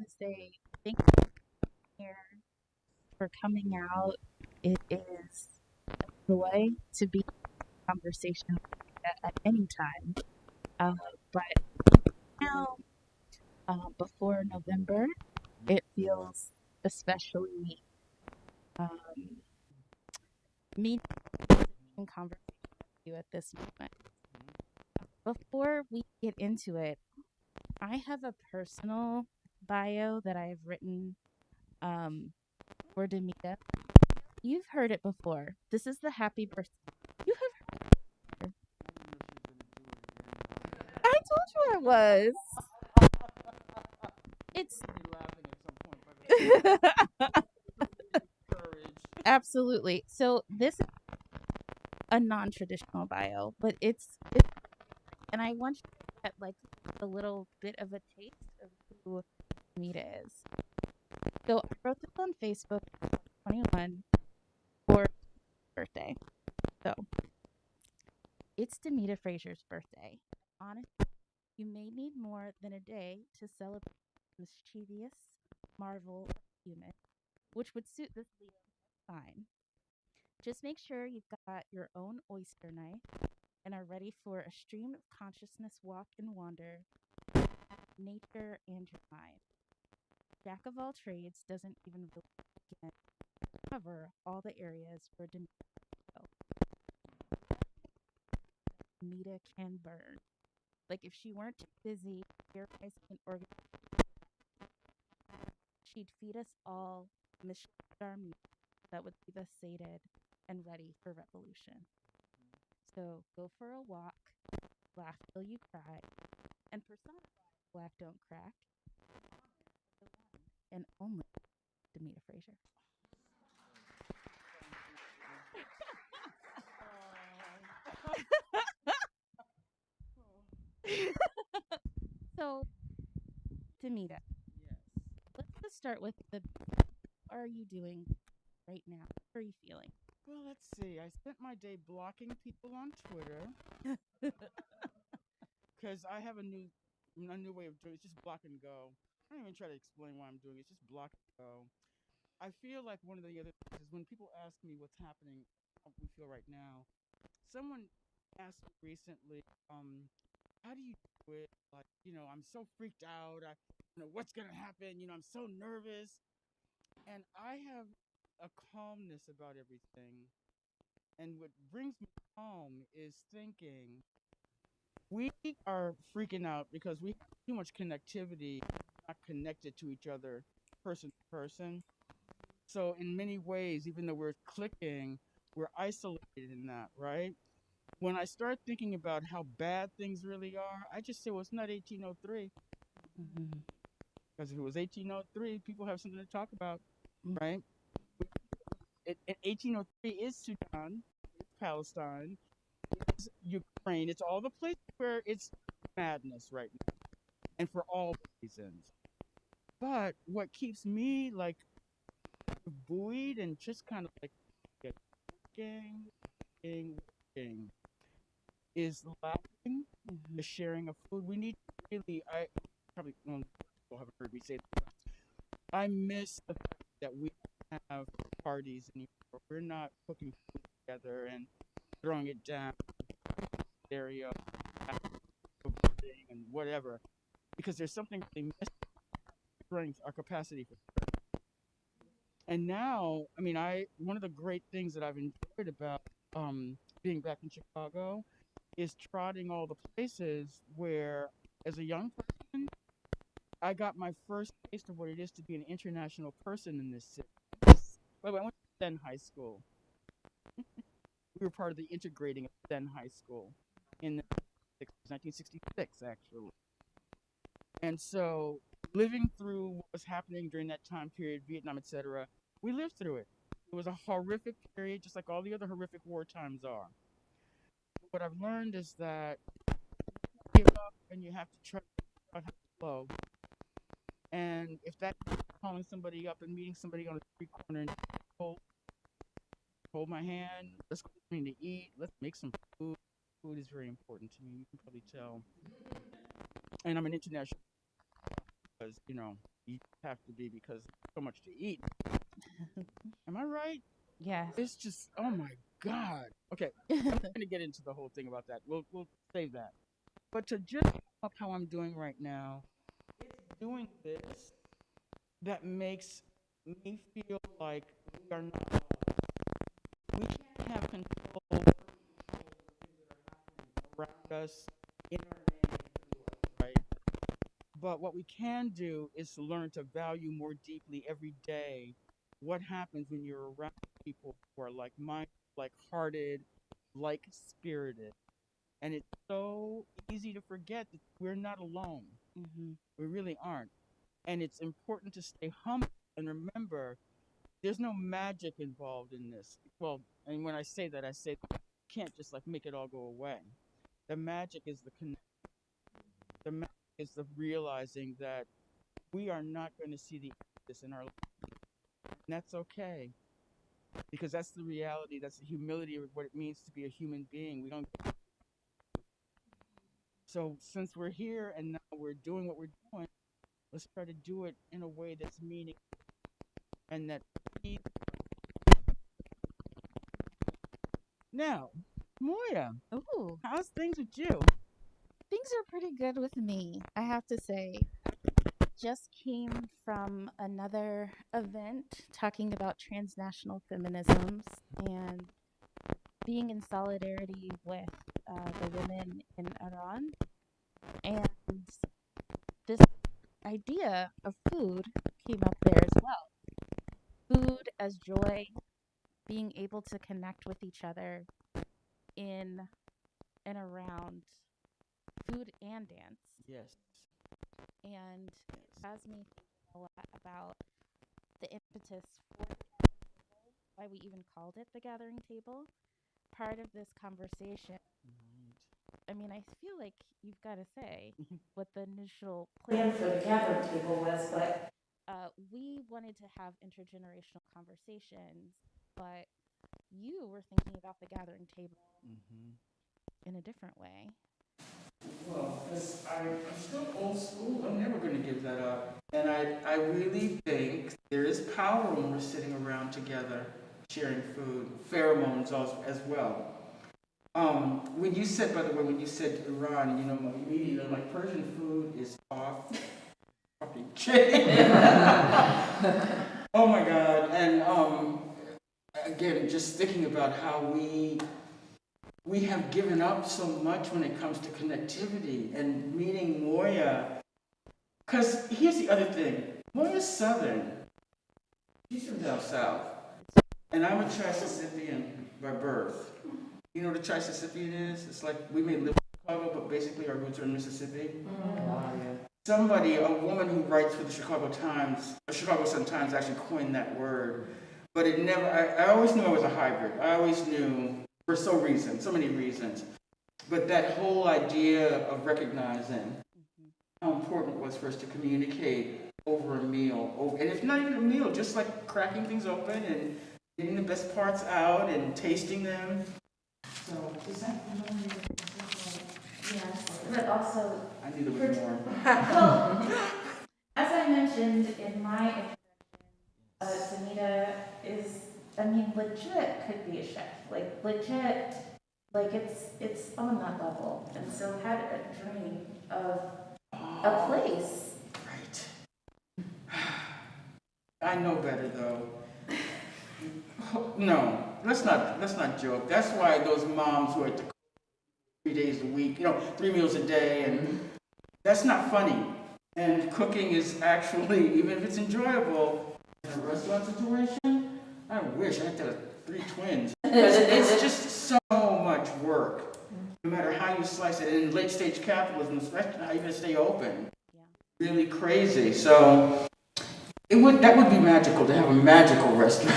want to say thank you here for coming out. It is a joy to be in conversation at any time. Uh, but now, before November, it feels especially um, meaningful in conversation with you at this moment. Before we get into it, I have a personal bio that I've written um, for Demita. You've heard it before. This is the happy birthday. You have. I told you I was. It's absolutely. So this is a non-traditional bio, but it's and I want you to get like a little bit of a taste of who Demita is. So I wrote this on Facebook 21 for birthday. So it's Demita Frazier's birthday. Honestly, you may need more than a day to celebrate mischievous marvel of human, which would suit this Leo fine. Just make sure you've got your own oyster knife and are ready for a stream of consciousness walk and wander, nature and your mind. Jack of all trades doesn't even begin to cover all the areas where Demita can burn. Like if she weren't too busy theorizing and organizing, she'd feed us all misogynoir meat that would leave us sated and ready for revolution. So go for a walk, laugh till you cry, and personify Black Don't Crack, and only Demita Frazier. So, Demita, let's just start with what are you doing right now? How are you feeling? Well, let's see. I spent my day blocking people on Twitter because I have a new way of doing it. It's just block and go. I don't even try to explain why I'm doing it. It's just block and go. I feel like one of the other things is when people ask me what's happening, how we feel right now. Someone asked me recently, how do you do it? Like, I'm so freaked out. What's gonna happen? I'm so nervous, and I have a calmness about everything. And what brings me calm is thinking we are freaking out because we have too much connectivity, not connected to each other, person to person. So, in many ways, even though we're clicking, we're isolated in that, right? When I start thinking about how bad things really are, I just say, well, it's not 1803. Mm-hmm. Because if it was 1803, people have something to talk about, right? 1803 is Sudan, Palestine, Ukraine. It's all the places where it's madness right now, and for all reasons. But what keeps me like buoyed and just kind of like working, working, is laughing, the sharing of food. We need really. I probably people haven't heard me say this. I miss the fact that we have parties anymore. We're not cooking food together and throwing it down stereo and whatever, because there's something really missing, strength, our capacity for strength. And now, I mean, I one of the great things that I've enjoyed about being back in Chicago is trotting all the places where, as a young person, I got my first taste of what it is to be an international person in this city. By the way, I went to Sten High School. We were part of the integrating of Sten High School in 1966, actually. And so, living through what was happening during that time period, Vietnam, etc., we lived through it. It was a horrific period, just like all the other horrific war times are. What I've learned is that you give up and you have to try to flow. And if that's calling somebody up and meeting somebody on a street corner and hold, hold my hand, let's go something to eat, let's make some food. Food is very important to me. You can probably tell. And I'm an international. because you have to be because there's so much to eat. Am I right? Yes. It's just, oh my God. Okay, I'm not going to get into the whole thing about that. We'll save that. But to just up how I'm doing right now, it's doing this that makes me feel like we are not, we can't have control over around us in our name, right? But what we can do is to learn to value more deeply every day what happens when you're around people who are like-minded, like-hearted, like-spirited. And it's so easy to forget that we're not alone. Mm-hmm. We really aren't. And it's important to stay humble and remember there's no magic involved in this. Well, and when I say that, I say you can't just like make it all go away. The magic is the connection. The magic is the realizing that we are not going to see the end of this in our life. And that's okay. Because that's the reality, that's the humility of what it means to be a human being. We don't. So since we're here and now we're doing what we're doing, let's try to do it in a way that's meaningful and that. Now, Moya, Ooh, how's things with you? things are pretty good with me, I have to say. Just came from another event talking about transnational feminisms and being in solidarity with the women in Iran. And this idea of food came up there as well. Food as joy, being able to connect with each other in and around food and dance. Yes. And it has me thinking a lot about the impetus for why we even called it the gathering table. Part of this conversation, I mean, I feel like you've got to say what the initial plan for the gathering table was, but we wanted to have intergenerational conversations, but you were thinking about the gathering table in a different way. Well, because I'm still old school. I'm never going to give that up. And I really think there is power when we're sitting around together, sharing food, pheromones as well. When you said, by the way, when you said Iran, immediately, like Persian food is off fucking chain. Oh my God. And again, just thinking about how we have given up so much when it comes to connectivity and meeting Moya. Because here's the other thing. Moya's Southern. She's from down south. And I'm a Tri-Sicilian by birth. You know what a Tri-Sicilian is? It's like we may live in Chicago, but basically our roots are in Mississippi. Somebody, a woman who writes for the Chicago Sun-Times actually coined that word. But it never, I always knew I was a hybrid. I always knew for so many reasons. But that whole idea of recognizing how important it was for us to communicate over a meal, and if not even a meal, just like cracking things open and getting the best parts out and tasting them. So, is that Yes, but also, I knew there was more. well, as I mentioned in my introduction, Demita is, I mean, legit could be a chef. Like, legit, like it's on that level. And so had a dream of a place. Right. I know better though. No, let's not joke. That's why those moms who are 3 days a week, 3 meals a day, and that's not funny. And cooking is actually, even if it's enjoyable, in a restaurant situation, I wish I had to have 3 twins. Because it's just so much work, no matter how you slice it. And in late stage capitalism, especially how you gonna stay open. Yeah. Really crazy. So that would be magical to have a magical restaurant.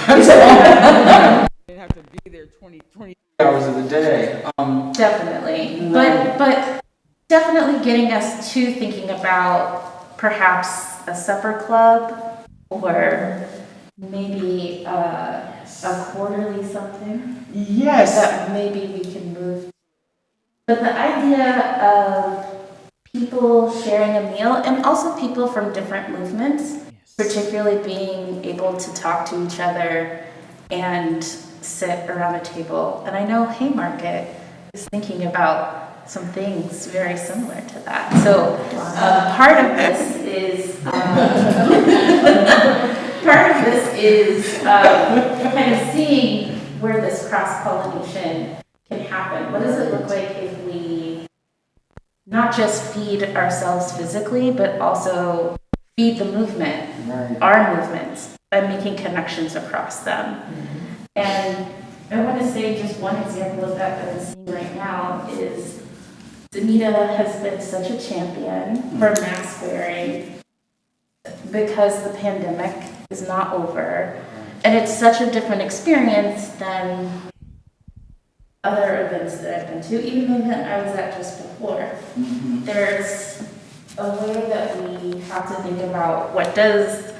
You'd have to be there 20 hours of the day. Definitely. But definitely getting us to thinking about perhaps a supper club or maybe a quarterly something. Yes. That maybe we can move. But the idea of people people sharing a meal, and also people from different movements, Yes. particularly being able to talk to each other and sit around a table. And I know Haymarket is thinking about some things very similar to that. So part of this is kind of seeing where this cross-pollination can happen. What does it look like if we not just feed ourselves physically, but also feed the movement, our movements, by making connections across them? And I want to say just one example of that I'm seeing right now is Demita has been such a champion for mask wearing because the pandemic is not over. And it's such a different experience than other events that I've been to, even the event I was at just before. There's a way that we have to think about what does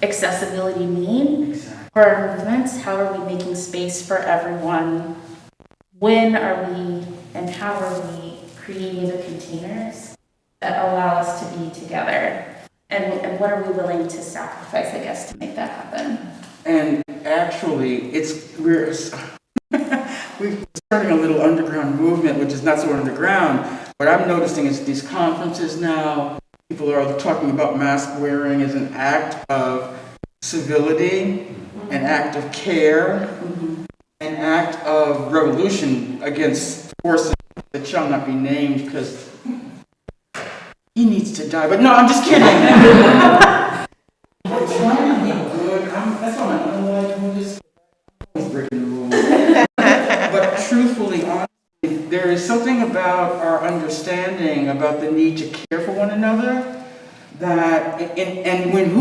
accessibility mean for our movements? How are we making space for everyone? When are we and how are we creating the containers that allow us to be together? And what are we willing to sacrifice, I guess, to make that happen? And actually, we're starting a little underground movement, which is not so underground. What I'm noticing is these conferences now, people are talking about mask wearing as an act of civility, an act of care, an act of revolution against forces that shall not be named because he needs to die. But no, I'm just kidding. I'm trying to be good. That's why I'm like, I'm just always breaking the rules. But truthfully, honestly, there is something about our understanding about the need to care for one another that, and when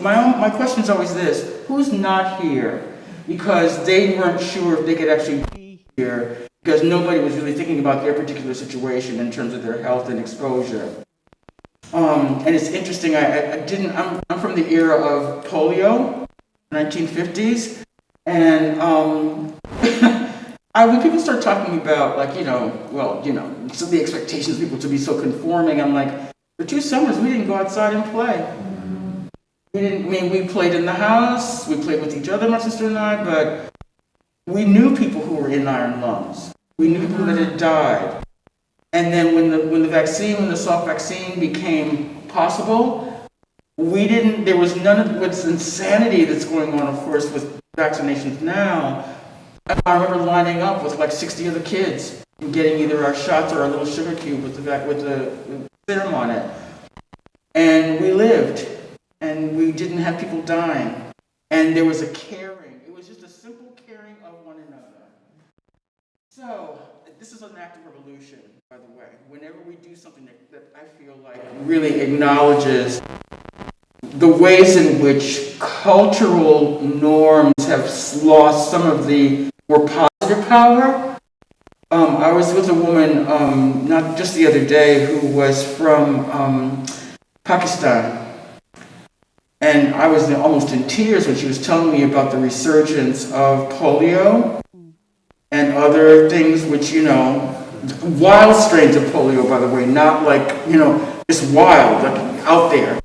my question is always this: who's not here because they weren't sure if they could actually be here because nobody was really thinking about their particular situation in terms of their health and exposure. And it's interesting, I'm from the era of polio, 1950s, and when people start talking about, some of the expectations of people to be so conforming, I'm like, for 2 summers, we didn't go outside and play. We played in the house, we played with each other, my sister and I, but we knew people who were in iron lungs. We knew people that had died. And then when the soft vaccine became possible, there was none of what's insanity that's going on, of course, with vaccinations now. I remember lining up with like 60 other kids and getting either our shots or our little sugar cube with the serum on it. And we lived, and we didn't have people dying. And there was a caring. It was just a simple caring of one another. So, this is an act of revolution, by the way. Whenever we do something that I feel like really acknowledges the ways in which cultural norms have lost some of the more positive power. I was with a woman, not just the other day, who was from Pakistan. And I was almost in tears when she was telling me about the resurgence of polio and other things which, wild strains of polio, by the way, not like, just wild, like out there.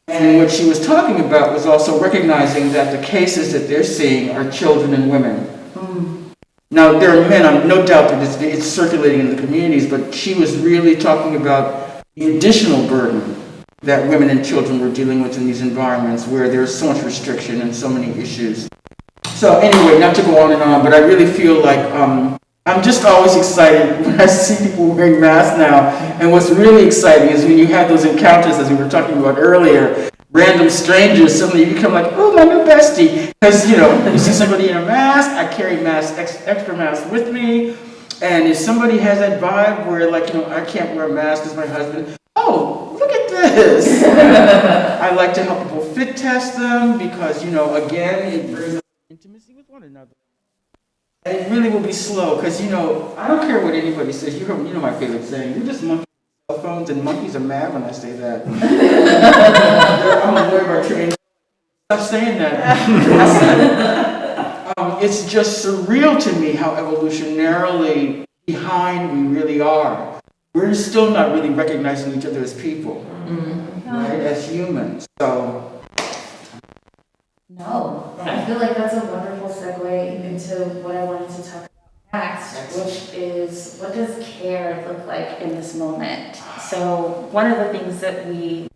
And what she was talking about was also recognizing that the cases that they're seeing are children and women. Now, there are men, no doubt that it's circulating in the communities, but she was really talking about the additional burden that women and children were dealing with in these environments where there's so much restriction and so many issues. So anyway, not to go on and on, but I really feel like I'm just always excited when I see people wearing masks now. And what's really exciting is when you have those encounters, as we were talking about earlier, random strangers, suddenly you become like, oh, my new bestie. Because, you see somebody in a mask, I carry extra masks with me. And if somebody has that vibe where, I can't wear a mask because my husband, oh, look at this. I like to help people fit test them because, again, it brings us intimacy with one another. And it really will be slow because, I don't care what anybody says. You know my favorite saying, you're just monkeys with cell phones, and monkeys are mad when I say that. I'm a lawyer by training. Stop saying that. It's just surreal to me how evolutionarily behind we really are. we're still not really recognizing each other as people, right, as humans. So. No, I feel like that's a wonderful segue into what I wanted to talk about next, which is what does care look like in this moment? So one of the things that we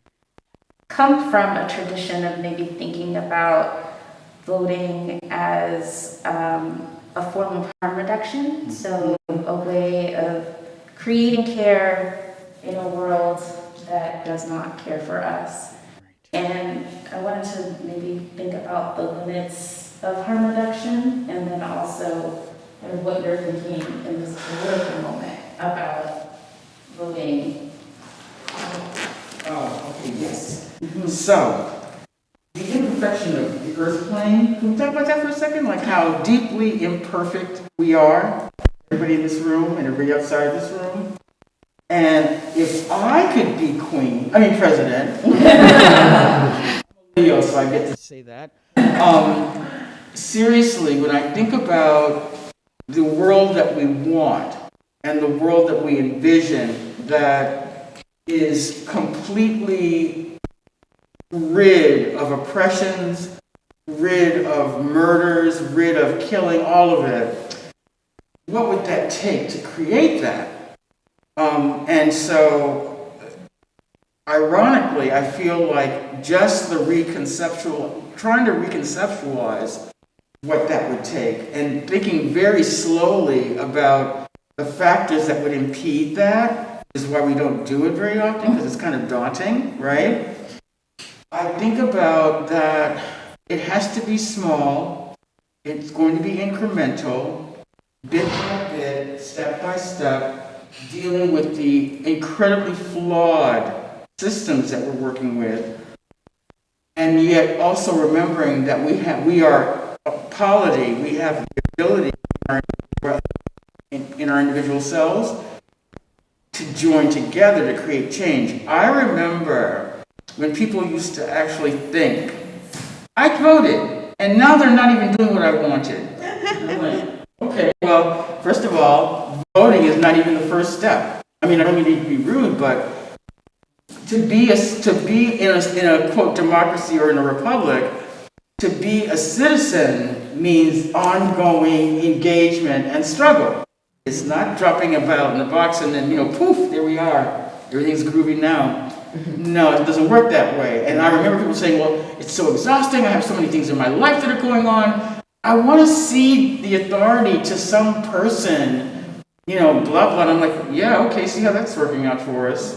come from a tradition of maybe thinking about voting as a form of harm reduction, so a way of creating care in a world that does not care for us. And I wanted to maybe think about the limits of harm reduction, and then also kind of what you're thinking in this political moment about voting. Oh, okay, yes. So, the imperfection of the earth plane, can we talk about that for a second? Like how deeply imperfect we are, everybody in this room and everybody outside this room. And if I could be president, Leo, so I get to say that. Seriously, when I think about the world that we want and the world that we envision that is completely rid of oppressions, rid of murders, rid of killing, all of it, what would that take to create that? And so, ironically, I feel like just trying to reconceptualize what that would take and thinking very slowly about the factors that would impede that is why we don't do it very often, because it's kind of daunting, right? I think about that it has to be small, it's going to be incremental, bit by bit, step by step, dealing with the incredibly flawed systems that we're working with, and yet also remembering that we are a polity, we have the ability in our individual selves to join together to create change. I remember when people used to actually think, I voted, and now they're not even doing what I wanted. I'm like, okay, well, first of all, voting is not even the first step. I mean, I don't mean to be rude, but to be in a quote democracy or in a republic, to be a citizen means ongoing engagement and struggle. It's not dropping a ballot in the box and then, poof, there we are. Everything's groovy now. No, it doesn't work that way. And I remember people saying, well, it's so exhausting. I have so many things in my life that are going on. I want to cede the authority to some person, blah, blah. And I'm like, yeah, okay, see how that's working out for us.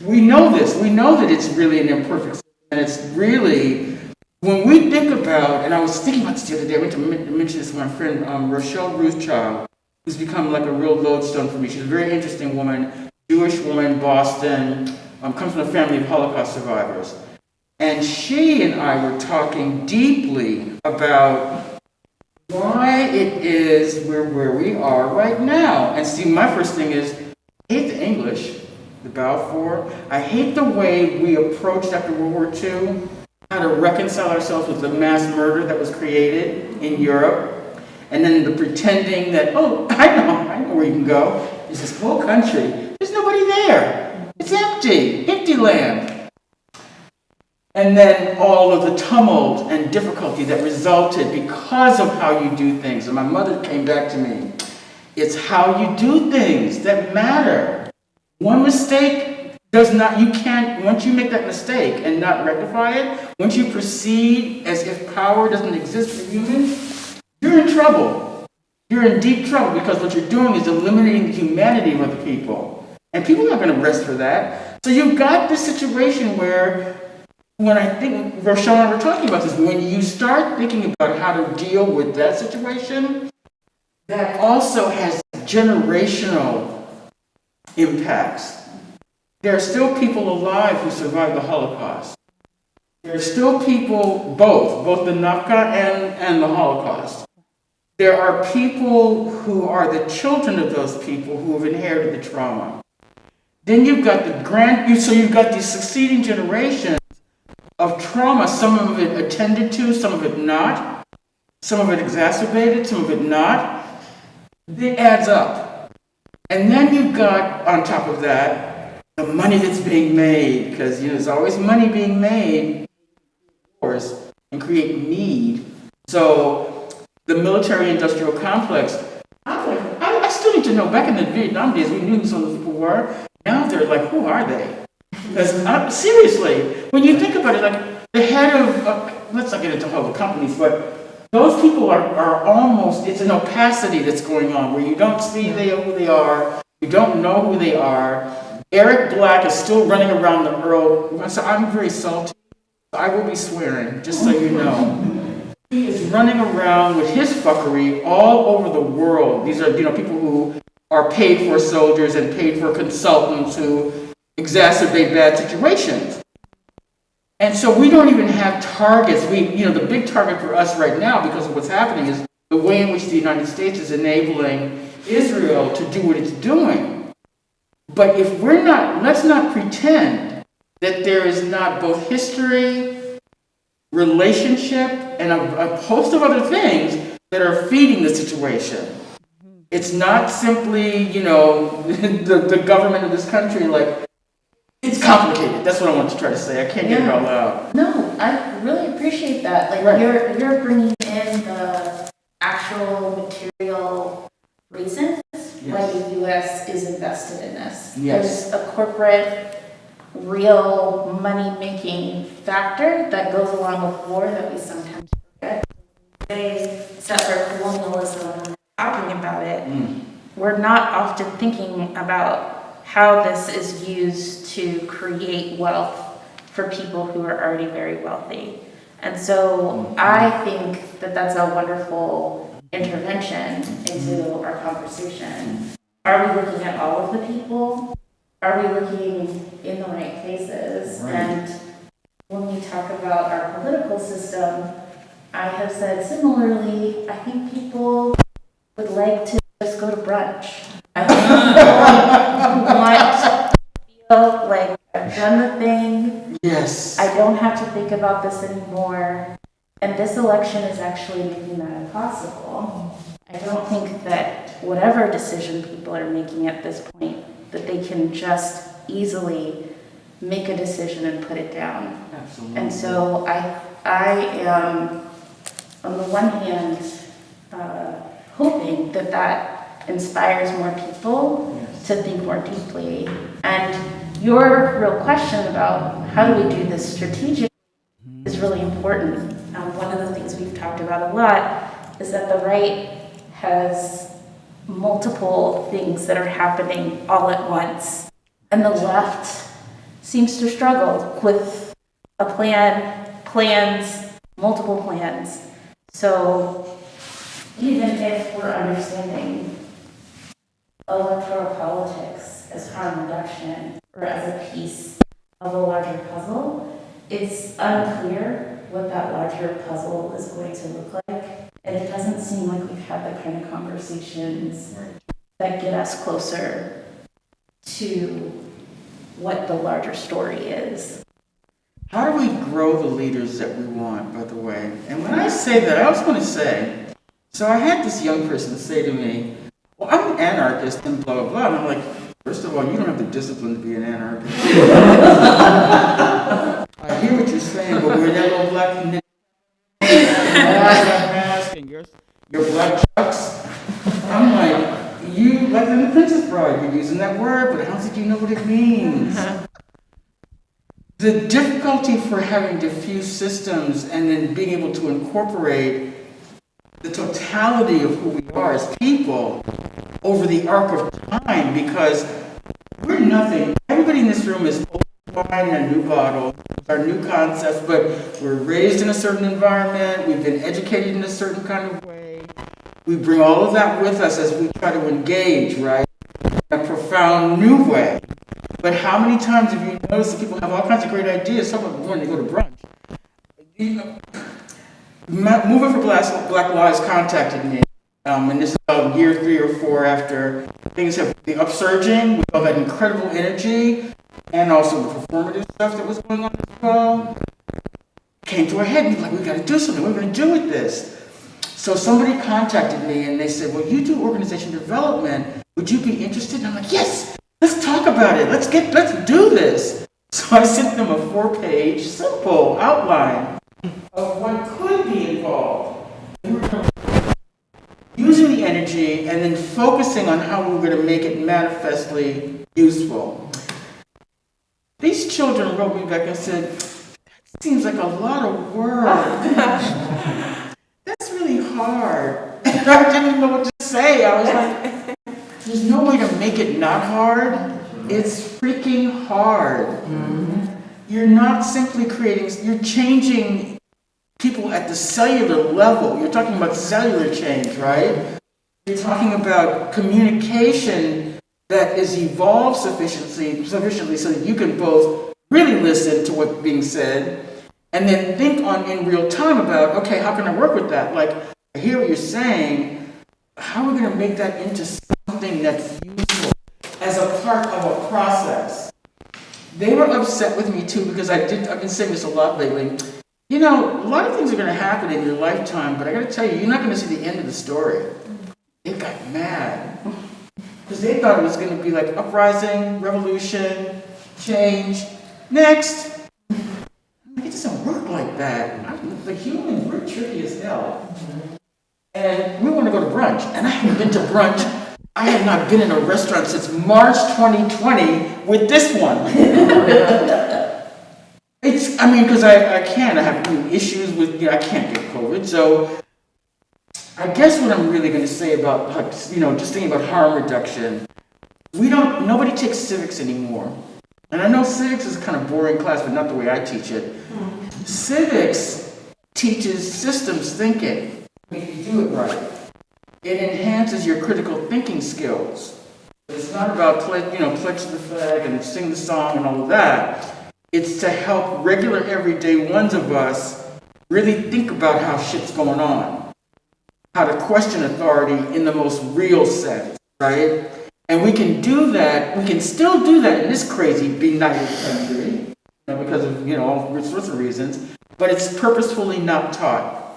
We know this. We know that it's really an imperfect system. And it's really, when we think about, and I was thinking about this the other day, I went to mention this to my friend, Rochelle Ruthchild, who's become like a real lodestone for me. She's a very interesting woman, Jewish woman, Boston, comes from a family of Holocaust survivors. And she and I were talking deeply about why it is we're where we are right now. And see, my first thing is, I hate the English, the Balfour. I hate the way we approached after World War II, how to reconcile ourselves with the mass murder that was created in Europe. And then the pretending that, oh, I know where you can go. It's this whole country. There's nobody there. It's empty land. And then all of the tumult and difficulty that resulted because of how you do things. And my mother came back to me. It's how you do things that matter. One mistake once you make that mistake and not rectify it, once you proceed as if power doesn't exist for humans, you're in trouble. You're in deep trouble because what you're doing is eliminating the humanity of other people. And people are not going to rest for that. So you've got this situation where, when I think Rochelle and I were talking about this, when you start thinking about how to deal with that situation, that also has generational impacts. There are still people alive who survived the Holocaust. There are still people, both the Nakba and the Holocaust. There are people who are the children of those people who have inherited the trauma. Then you've got so you've got these succeeding generations of trauma, some of it attended to, some of it not, some of it exacerbated, some of it not. It adds up. And then you've got, on top of that, the money that's being made, because there's always money being made, of course, and create need. So the military-industrial complex, I still need to know, back in the Vietnam days, we knew who some of those people were. Now they're like, who are they? Because seriously, when you think about it, like the head of, let's not get into all the companies, but those people are almost, it's an opacity that's going on where you don't see who they are, you don't know who they are. Eric Black is still running around the Earl, so I'm very salty. I will be swearing, just so you know. He is running around with his fuckery all over the world. These are, people who are paid for soldiers and paid for consultants who exacerbate bad situations. And so we don't even have targets. The big target for us right now, because of what's happening, is the way in which the United States is enabling Israel to do what it's doing. But if we're not, let's not pretend that there is not both history, relationship, and a host of other things that are feeding the situation. It's not simply, the government of this country, like, it's complicated. That's what I want to try to say. I can't get it all out. No, I really appreciate that. Like, Right. you're bringing in the actual material reasons why the U.S. is invested in this. Yes. There's a corporate, real money-making factor that goes along with war that we sometimes forget. They settler colonialism, when we're talking about it, we're not often thinking about how this is used to create wealth for people who are already very wealthy. And so I think that that's a wonderful intervention into our conversation. Are we looking at all of the people? Are we looking in the right places? Right. And when we talk about our political system, I have said similarly, I think people would like to just go to brunch. I think people want to feel like I've done the thing. Yes. I don't have to think about this anymore. And this election is actually making that impossible. I don't think that whatever decision people are making at this point, that they can just easily make a decision and put it down. Absolutely. And so I am, on the one hand, hoping that inspires more people to think more deeply. And your real question about how do we do this strategically is really important. One of the things we've talked about a lot is that the right has multiple things that are happening all at once, and the left seems to struggle with a multiple plans. So even if we're understanding electoral politics as harm reduction or as a piece of a larger puzzle, it's unclear what that larger puzzle is going to look like. And it doesn't seem like we've had the kind of conversations that get us closer to what the larger story is. How do we grow the leaders that we want, by the way? And when I say that, I also want to say, so I had this young person say to me, well, I'm an anarchist and blah, blah, blah. And I'm like, first of all, you don't have the discipline to be an anarchist. I hear what you're saying, but we're that little black knit mask and your black chucks. I'm like, you, like in The Princess Bride, you're using that word, but I don't think you know what it means. The difficulty for having diffuse systems and then being able to incorporate the totality of who we are as people over the arc of time, because we're nothing. Everybody in this room is old wine in a new bottle. Our new concepts, but we're raised in a certain environment. We've been educated in a certain kind of way. We bring all of that with us as we try to engage, right, in a profound new way. But how many times have you noticed that people have all kinds of great ideas? Some of them when they go to brunch. Movement for Black Lives contacted me, and this is about year 3 or 4 after things have been upsurging with all that incredible energy and also the performative stuff that was going on as well. Came to a head and like, we got to do something. What are we going to do with this? So somebody contacted me and they said, well, you do organization development. Would you be interested? And I'm like, yes, let's talk about it. Let's do this. So I sent them a 4-page, simple outline of what could be involved. Using the energy and then focusing on how we were going to make it manifestly useful. These children wrote me back and said, that seems like a lot of work. That's really hard. And I didn't know what to say. I was like, there's no way to make it not hard. It's freaking hard. Mm-hmm. You're not simply creating, you're changing people at the cellular level. You're talking about cellular change, right? You're talking about communication that is evolved sufficiently so that you can both really listen to what's being said and then think in real time about, okay, how can I work with that? Like, I hear what you're saying. How are we going to make that into something that's useful as a part of a process? They were upset with me too because I've been saying this a lot lately. You know, a lot of things are going to happen in your lifetime, but I got to tell you, you're not going to see the end of the story. They got mad because they thought it was going to be like uprising, revolution, change. Next. It doesn't work like that. The humans, we're tricky as hell. And we want to go to brunch. And I haven't been to brunch. I have not been in a restaurant since March 2020 with this one. Because I can't. I have issues with, I can't get COVID. So I guess what I'm really going to say about, just thinking about harm reduction, nobody takes civics anymore. And I know civics is a kind of boring class, but not the way I teach it. Civics teaches systems thinking, if you do it right. It enhances your critical thinking skills. It's not about pledge the flag and sing the song and all of that. It's to help regular everyday ones of us really think about how shit's going on. How to question authority in the most real sense, right? And we can do that, we can still do that in this crazy benighted country, because of, all sorts of reasons, but it's purposefully not taught.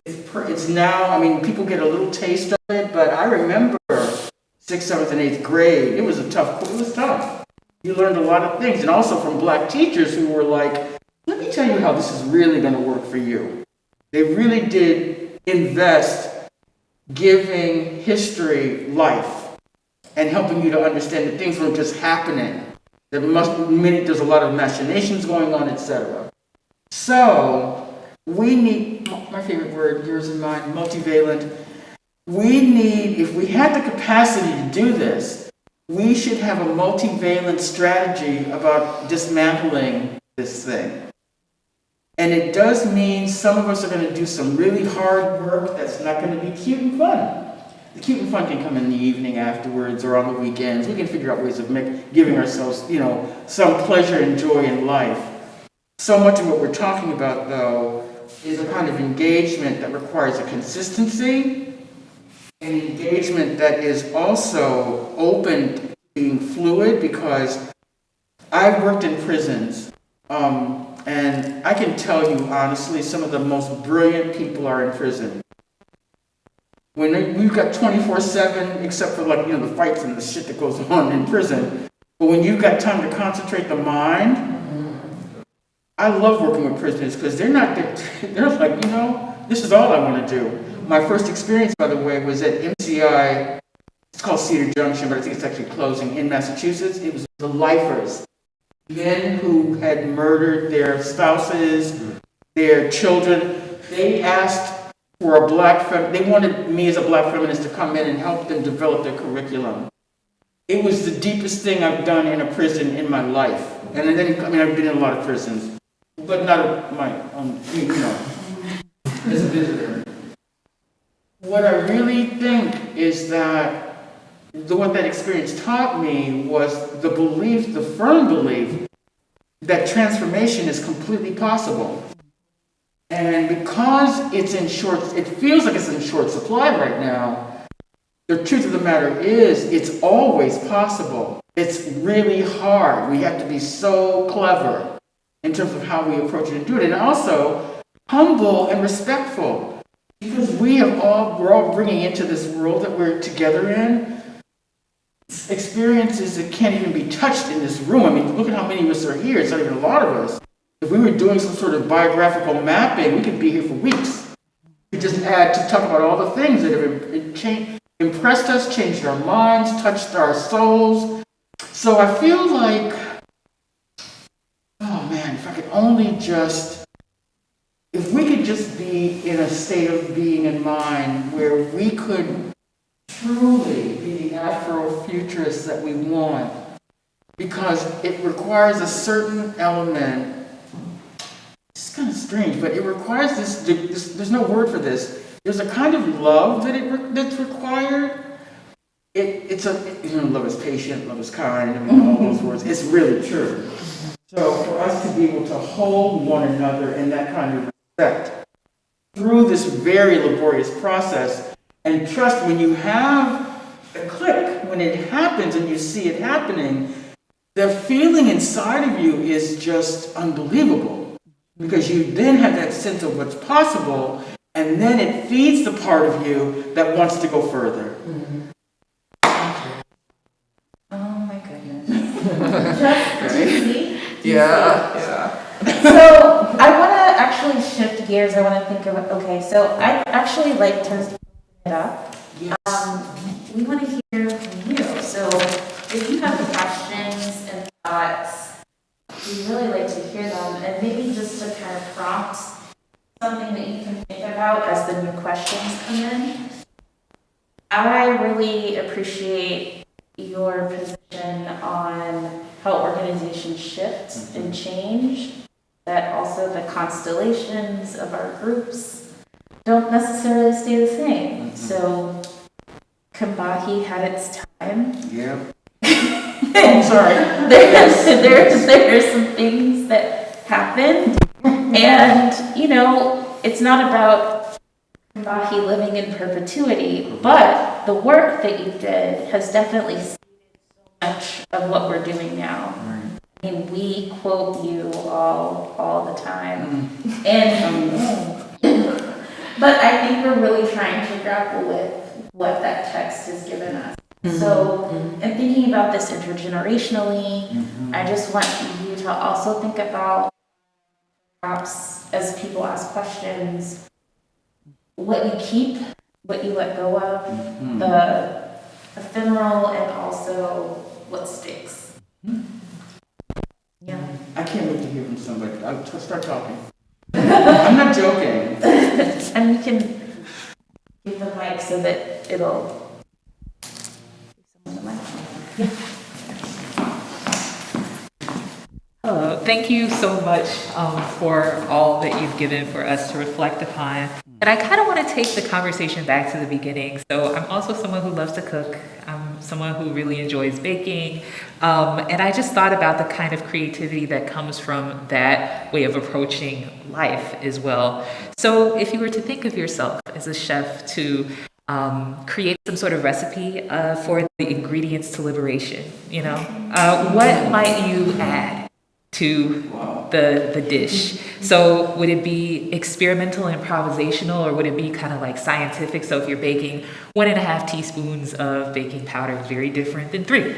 It's now, people get a little taste of it, but I remember 6th, 7th, and 8th grade, it was tough. You learned a lot of things, and also from black teachers who were like, let me tell you how this is really going to work for you. They really did invest giving history life and helping you to understand that things weren't just happening. There's a lot of machinations going on, etc. So we need, my favorite word, yours and mine, multivalent. If we had the capacity to do this, we should have a multivalent strategy about dismantling this thing. And it does mean some of us are going to do some really hard work that's not going to be cute and fun. The cute and fun can come in the evening afterwards or on the weekends. We can figure out ways of giving ourselves, some pleasure and joy in life. So much of what we're talking about, though, is a kind of engagement that requires a consistency, an engagement that is also open to being fluid, because I've worked in prisons, and I can tell you honestly, some of the most brilliant people are in prison. When we've got 24/7, except for the fights and the shit that goes on in prison, but when you've got time to concentrate the mind, I love working with prisoners because they're like, this is all I want to do. My first experience, by the way, was at MCI, it's called Cedar Junction, but I think it's actually closing, in Massachusetts. It was the lifers, men who had murdered their spouses, their children. They asked for they wanted me as a black feminist to come in and help them develop their curriculum. It was the deepest thing I've done in a prison in my life. And then, I've been in a lot of prisons, but not of my own, as a visitor. What I really think is that what that experience taught me was the firm belief that transformation is completely possible. And because it feels like it's in short supply right now, the truth of the matter is it's always possible. It's really hard. We have to be so clever in terms of how we approach it and do it. And also humble and respectful. because we're all bringing into this world that we're together in experiences that can't even be touched in this room. I mean, look at how many of us are here. It's not even a lot of us. If we were doing some sort of biographical mapping, we could be here for weeks. We just had to talk about all the things that have impressed us, changed our minds, touched our souls. So I feel like, oh man, if I could only if we could just be in a state of being and mind where we could truly be the Afrofuturists that we want, because it requires a certain element. It's kind of strange, but it requires this there's no word for this. There's a kind of love that's required. Love is patient, love is kind, I mean, all those words. It's really true. So for us to be able to hold one another in that kind of respect through this very laborious process, and trust when you have a click, when it happens and you see it happening, the feeling inside of you is just unbelievable, because you then have that sense of what's possible, and then it feeds the part of you that wants to go further. Mm-hmm. Oh my goodness. Just easy. Yeah. So I want to actually shift gears. I want to think of, okay, so I'd actually like to open it up. Yes. We want to hear from you. So if you have questions and thoughts, we'd really like to hear them, and maybe just to kind of prompt something that you can think about as the new questions come in. I really appreciate your position on how organizations shift and change, that also the constellations of our groups don't necessarily stay the same. So Combahee had its time. Yeah. I'm sorry. There's some things that happened, and it's not about Combahee living in perpetuity, but the work that you did has definitely seeded so much of what we're doing now. Right. I mean, we quote you all the time, and but I think we're really trying to grapple with what that text has given us. So, and thinking about this intergenerationally, I just want you to also think about, perhaps as people ask questions, what you keep, what you let go of, the ephemeral, and also what sticks. Yeah. I can't wait to hear from somebody. I'll start talking. I'm not joking. And we can give the mic so that it'll. Hello, thank you so much for all that you've given for us to reflect upon. And I kind of want to take the conversation back to the beginning. So I'm also someone who loves to cook. I'm someone who really enjoys baking. And I just thought about the kind of creativity that comes from that way of approaching life as well. So if you were to think of yourself as a chef to create some sort of recipe for the ingredients to liberation, what might you add to the dish? So would it be experimental, improvisational, or would it be kind of like scientific? So if you're baking 1.5 teaspoons of baking powder, very different than 3.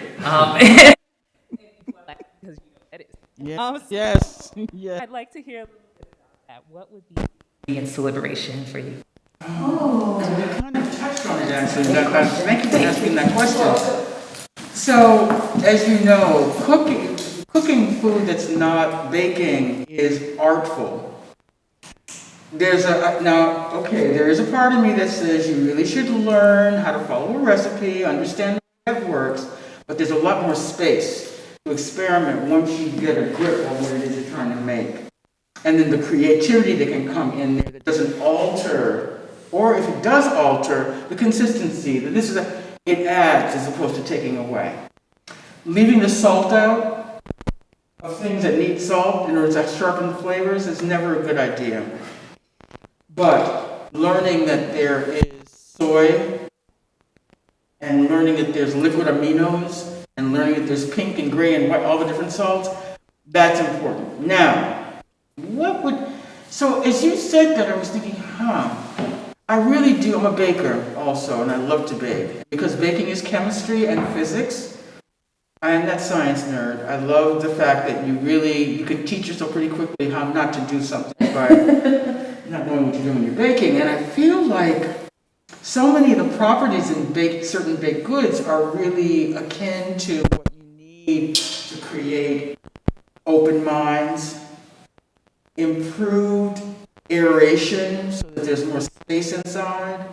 Yes. Yes. I'd like to hear a little bit about that. What would be ingredients to liberation for you? Oh, we kind of touched on it actually. Thank you for asking that question. So, as you know, cooking food that's not baking is artful. There is a part of me that says you really should learn how to follow a recipe, understand how it works, but there's a lot more space to experiment once you get a grip on what it is you're trying to make. And then the creativity that can come in there that doesn't alter, or if it does alter, the consistency, that it adds as opposed to taking away. Leaving the salt out of things that need salt in order to sharpen the flavors is never a good idea. But learning that there is soy, and learning that there's liquid aminos, and learning that there's pink and gray and white, all the different salts, that's important. Now, so as you said that, I was thinking, I really do. I'm a baker also, and I love to bake. Because baking is chemistry and physics, I am that science nerd. I love the fact that you can teach yourself pretty quickly how not to do something by not knowing what you're doing when you're baking. And I feel like so many of the properties in certain baked goods are really akin to what you need to create open minds, improved aeration so that there's more space inside.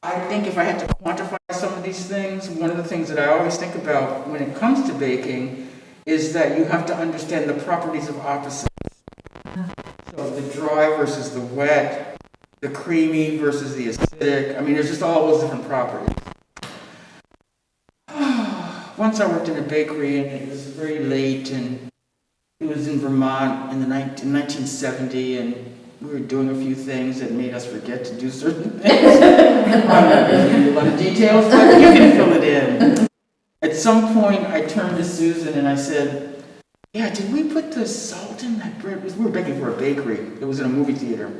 I think if I had to quantify some of these things, one of the things that I always think about when it comes to baking is that you have to understand the properties of opposites. So the dry versus the wet, the creamy versus the acidic. I mean, there's just all those different properties. Once I worked in a bakery, and it was very late, and it was in Vermont in 1970, and we were doing a few things that made us forget to do certain things. I'm not going to give you a lot of details, but you can fill it in. At some point, I turned to Susan and I said, yeah, did we put the salt in that bread? We were baking for a bakery. It was in a movie theater.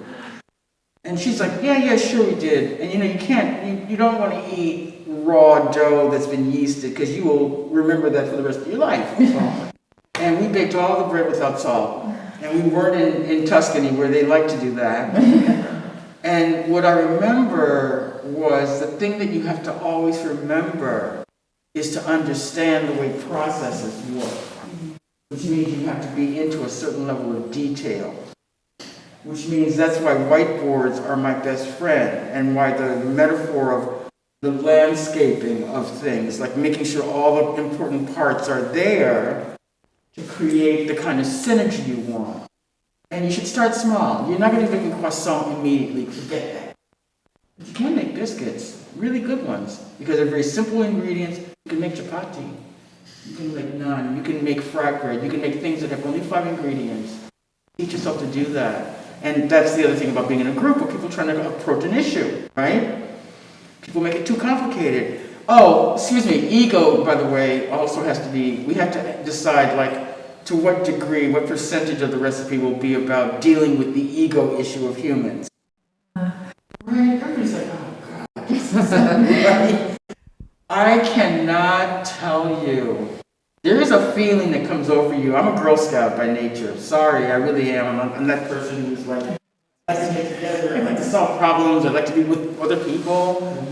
And she's like, yeah, sure we did. And you don't want to eat raw dough that's been yeasted because you will remember that for the rest of your life. And we baked all the bread without salt. And we weren't in Tuscany where they like to do that. And what I remember was the thing that you have to always remember is to understand the way processes work, which means you have to be into a certain level of detail, which means that's why whiteboards are my best friend and why the metaphor of the landscaping of things, like making sure all the important parts are there to create the kind of synergy you want. And you should start small. You're not going to be making croissant immediately, forget that. But you can make biscuits, really good ones, because they're very simple ingredients. You can make chapati, you can make naan, you can make fried bread, you can make things that have only 5 ingredients. Teach yourself to do that. And that's the other thing about being in a group where people are trying to approach an issue, right? People make it too complicated. Oh, excuse me, ego, by the way, also has to be, we have to decide, like, to what degree, what percentage of the recipe will be about dealing with the ego issue of humans. Right? Everybody's like, oh, God. Right? I cannot tell you. There is a feeling that comes over you. I'm a Girl Scout by nature. Sorry, I really am. I'm that person who's like, I like to get together, I like to solve problems, I like to be with other people.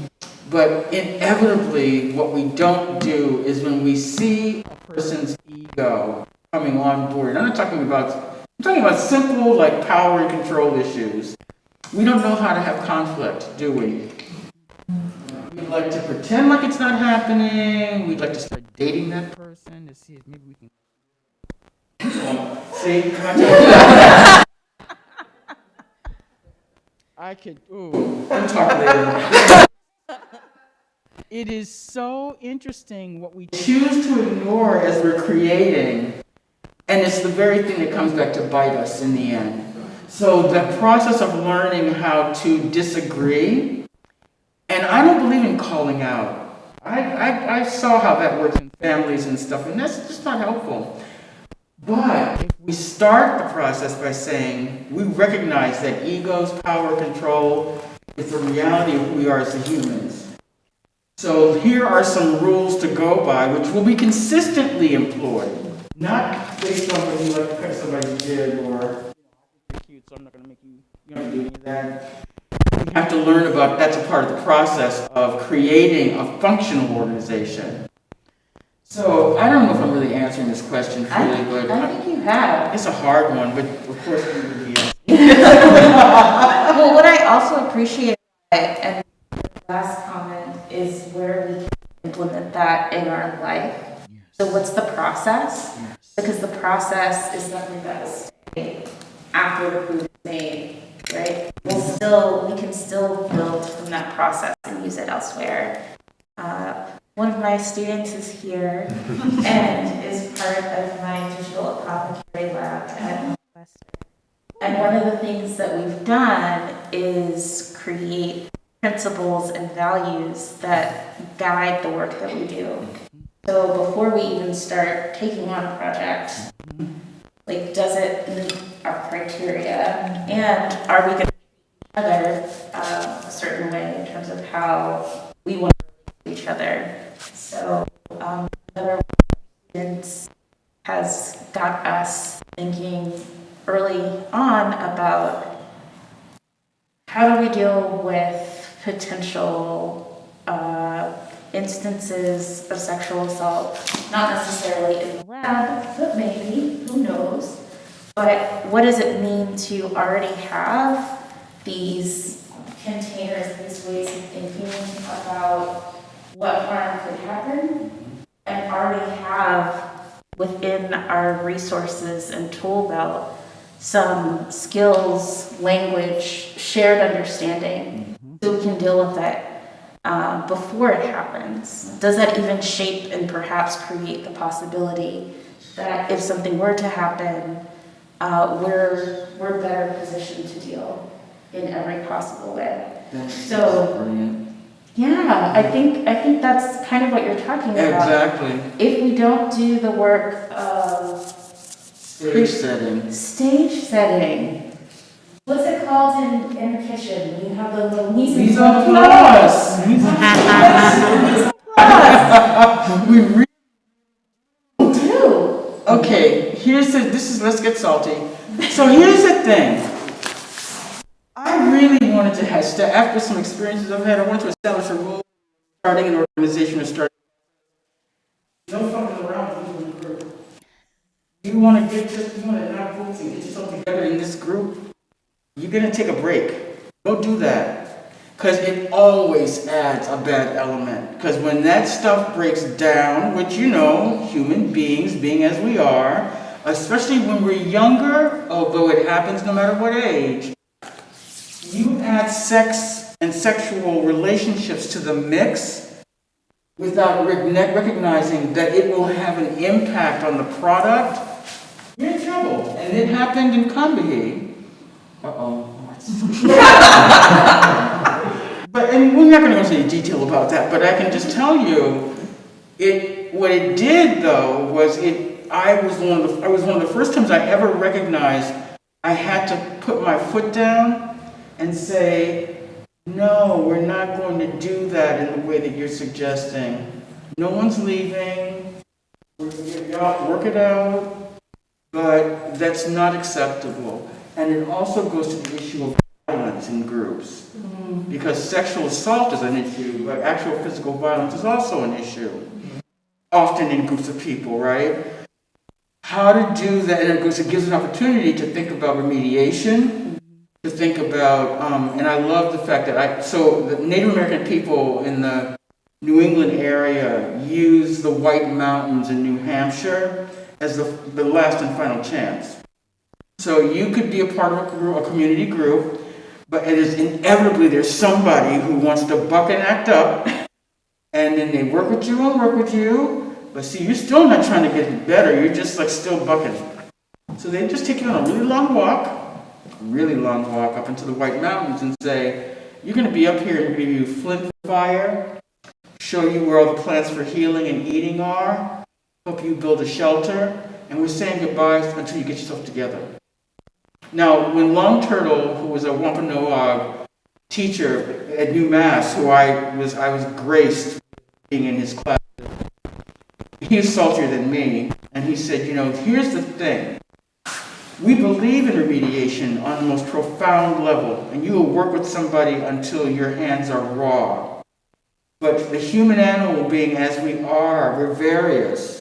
But inevitably, what we don't do is when we see a person's ego coming on board, I'm talking about simple, like, power and control issues. We don't know how to have conflict, do we? We like to pretend like it's not happening. We'd like to start dating that person to see if maybe we can. See? I could. Ooh, we'll talk later. It is so interesting what we choose to ignore as we're creating, and it's the very thing that comes back to bite us in the end. So the process of learning how to disagree, and I don't believe in calling out. I saw how that works in families and stuff, and that's just not helpful. But if we start the process by saying we recognize that egos, power, control is the reality of who we are as humans. So here are some rules to go by, which will be consistently employed, not based on whether you like to cut somebody's jib or, I think you're cute, so I'm not going to make you don't do any of that. You have to learn about, that's a part of the process of creating a functional organization. So I don't know if I'm really answering this question fully, but I think you have. It's a hard one, but of course you would be. Well, what I also appreciate, and the last comment, is where we can implement that in our life. Yes. So what's the process? Yes. Because the process is something that will stay after the food is made, right? We can still build from that process and use it elsewhere. One of my students is here and is part of my digital apothecary lab at Northwestern. And one of the things that we've done is create principles and values that guide the work that we do. So before we even start taking on a project, like, does it meet our criteria? And are we going to other a certain way in terms of how we want to relate to each other. So another students has got us thinking early on about how do we deal with potential instances of sexual assault, not necessarily in the lab, but maybe, who knows. But what does it mean to already have these containers, these ways of thinking about what harm could happen, and already have within our resources and tool belt some skills, language, shared understanding, so we can deal with it before it happens? Does that even shape and perhaps create the possibility that if something were to happen, we're better positioned to deal in every possible way? So, brilliant. yeah, I think that's kind of what you're talking about. Exactly. If we don't do the work of Stage setting. stage setting, what's it called in the kitchen? You have the little mise en Mise en place. place. We really do. Okay, let's get salty. So here's the thing. I really wanted to after some experiences I've had, I wanted to establish a rule, starting an organization or starting. No fucking around with people in the group. You want to knock boots and get yourself together in this group, you're going to take a break. Don't do that. Because it always adds a bad element. Because when that stuff breaks down, which human beings, being as we are, especially when we're younger, although it happens no matter what age, you add sex and sexual relationships to the mix without recognizing that it will have an impact on the product, you're in trouble. And it happened in Combahee. And we're not going to go into any detail about that, but I can just tell you, what it did though was I was one of the first times I ever recognized I had to put my foot down and say, no, we're not going to do that in the way that you're suggesting. No one's leaving. Y'all work it out, but that's not acceptable. And it also goes to the issue of violence in groups. Because sexual assault is an issue, but actual physical violence is also an issue. Often in groups of people, right? How to do that, and it gives an opportunity to think about remediation, to think about, and I love the fact that the Native American people in the New England area use the White Mountains in New Hampshire as the last and final chance. So you could be a part of a community group, but it is inevitably there's somebody who wants to buck and act up, and then they work with you, but see, you're still not trying to get it better, you're just still bucking. So they just take you on a really long walk up into the White Mountains and say, you're going to be up here and give you flint fire, show you where all the plants for healing and eating are, help you build a shelter, and we're saying goodbye until you get yourself together. Now, when Long Turtle, who was a Wampanoag teacher at UMass, who I was graced being in his class, he was saltier than me, and he said, here's the thing. We believe in remediation on the most profound level, and you will work with somebody until your hands are raw. But the human animal being as we are, we're various.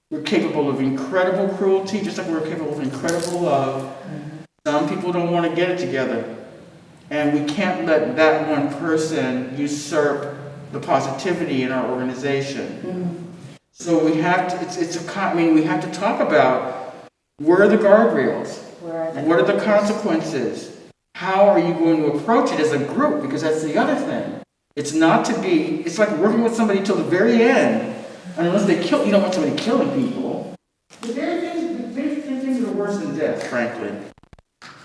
We're capable of incredible cruelty, just like we're capable of incredible love. Some people don't want to get it together. And we can't let that one person usurp the positivity in our organization. So we have to, we have to talk about where are the guardrails? What are the consequences? How are you going to approach it as a group? Because that's the other thing. It's like working with somebody till the very end. And unless you don't want somebody killing people. But there are things that are worse than death, frankly.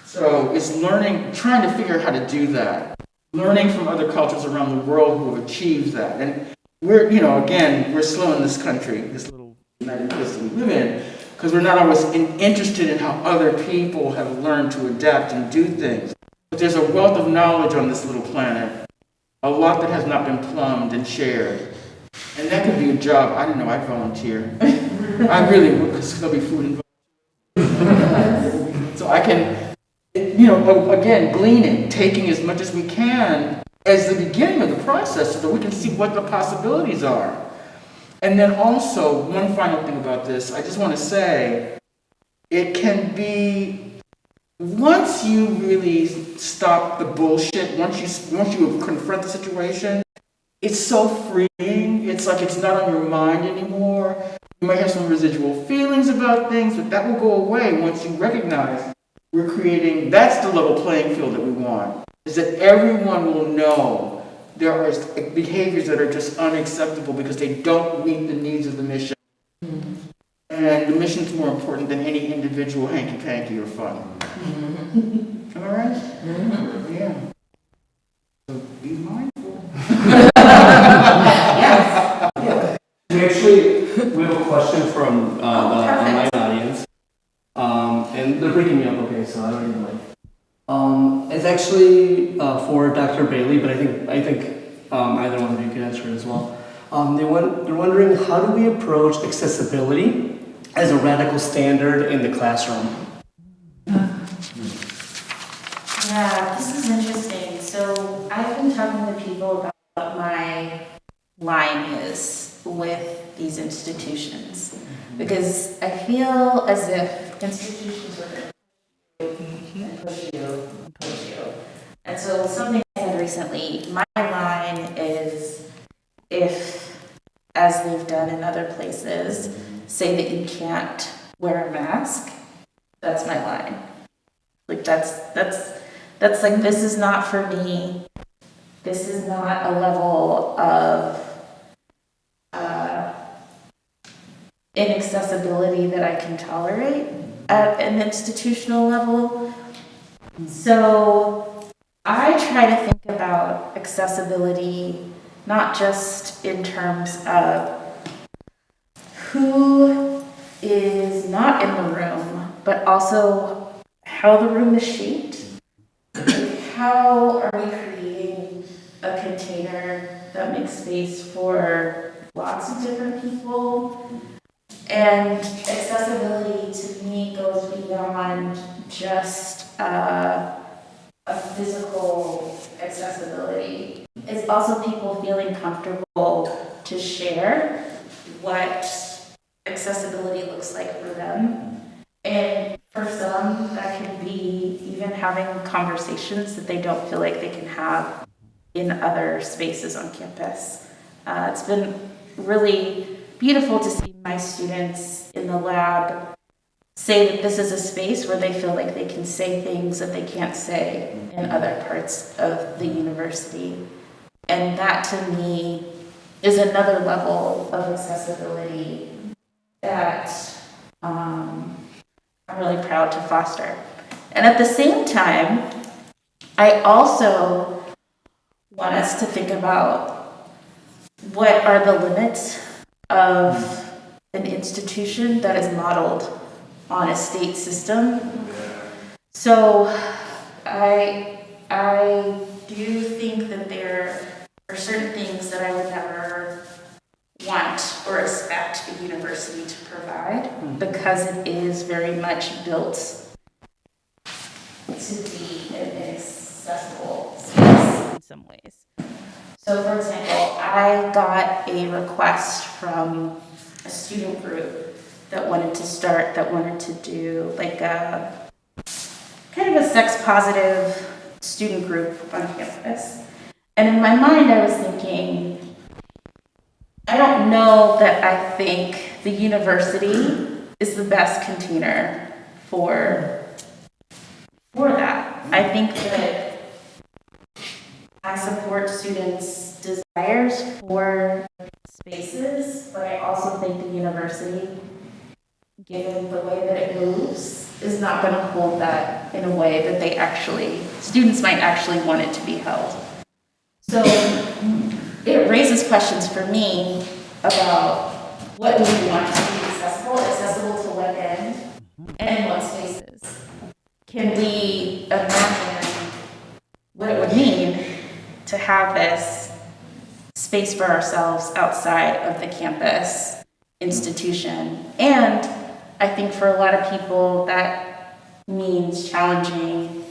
So it's trying to figure out how to do that. Learning from other cultures around the world who have achieved that. And we're slow in this country, this little United States that we live in, because we're not always interested in how other people have learned to adapt and do things. But there's a wealth of knowledge on this little planet, a lot that has not been plumbed and shared. And that could be a job. I don't know, I'd volunteer. I really would, because there'll be food involved. So I can, again, gleaning, taking as much as we can as the beginning of the process so that we can see what the possibilities are. And then also, one final thing about this, I just want to say, it can be, once you really stop the bullshit, once you confront the situation, it's so freeing. It's like it's not on your mind anymore. You might have some residual feelings about things, but that will go away once you recognize we're creating, that's the level playing field that we want, is that everyone will know there are behaviors that are just unacceptable because they don't meet the needs of the mission. Mm-hmm. And the mission's more important than any individual hanky-panky or fun. Mm-hmm. Am I right? Mm-hmm. Yeah. So be mindful. Yes. Yeah. We have a question from the online audience. And they're breaking me up, okay, so I don't even like. It's actually for Dr. Bailey, but I think either one of you can answer it as well. They're wondering, how do we approach accessibility as a radical standard in the classroom? Yeah, this is interesting. So I've been talking to people about what my line is with these institutions, because I feel as if institutions are push you. And so something I said recently, my line is, if, as they've done in other places, say that you can't wear a mask, that's my line. Like that's like, this is not for me. This is not a level of inaccessibility that I can tolerate at an institutional level. So I try to think about accessibility not just in terms of who is not in the room, but also how the room is shaped. How are we creating a container that makes space for lots of different people? And accessibility to me goes beyond just a physical accessibility. It's also people feeling comfortable to share what accessibility looks like for them. And for some, that can be even having conversations that they don't feel like they can have in other spaces on campus. It's been really beautiful to see my students in the lab say that this is a space where they feel like they can say things that they can't say in other parts of the university. And that to me is another level of accessibility that I'm really proud to foster. And at the same time, I also want us to think about what are the limits of an institution that is modeled on a state system. So I do think that there are certain things that I would never want or expect the university to provide, because it is very much built to be an inaccessible space in some ways. So for example, I got a request from a student group that wanted to do like a kind of a sex positive student group on campus. And in my mind, I was thinking, I don't know that I think the university is the best container for that. I think that I support students' desires for spaces, but I also think the university, given the way that it moves, is not going to hold that in a way that students might actually want it to be held. So it raises questions for me about what do we want to be accessible to what end, and in what spaces. Can we imagine have this space for ourselves outside of the campus institution. And I think for a lot of people that means challenging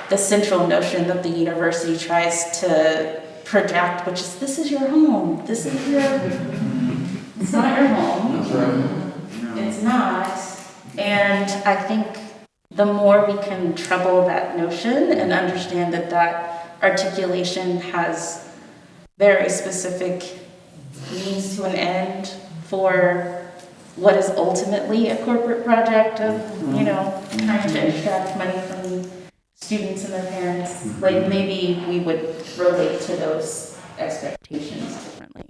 the central notion that the university tries to project, which is this is your home, this is your, it's not your home. That's right. It's not. And I think the more we can trouble that notion and understand that that articulation has very specific means to an end for what is ultimately a corporate project of, you know, trying to extract money from students and their parents, like maybe we would relate to those expectations differently.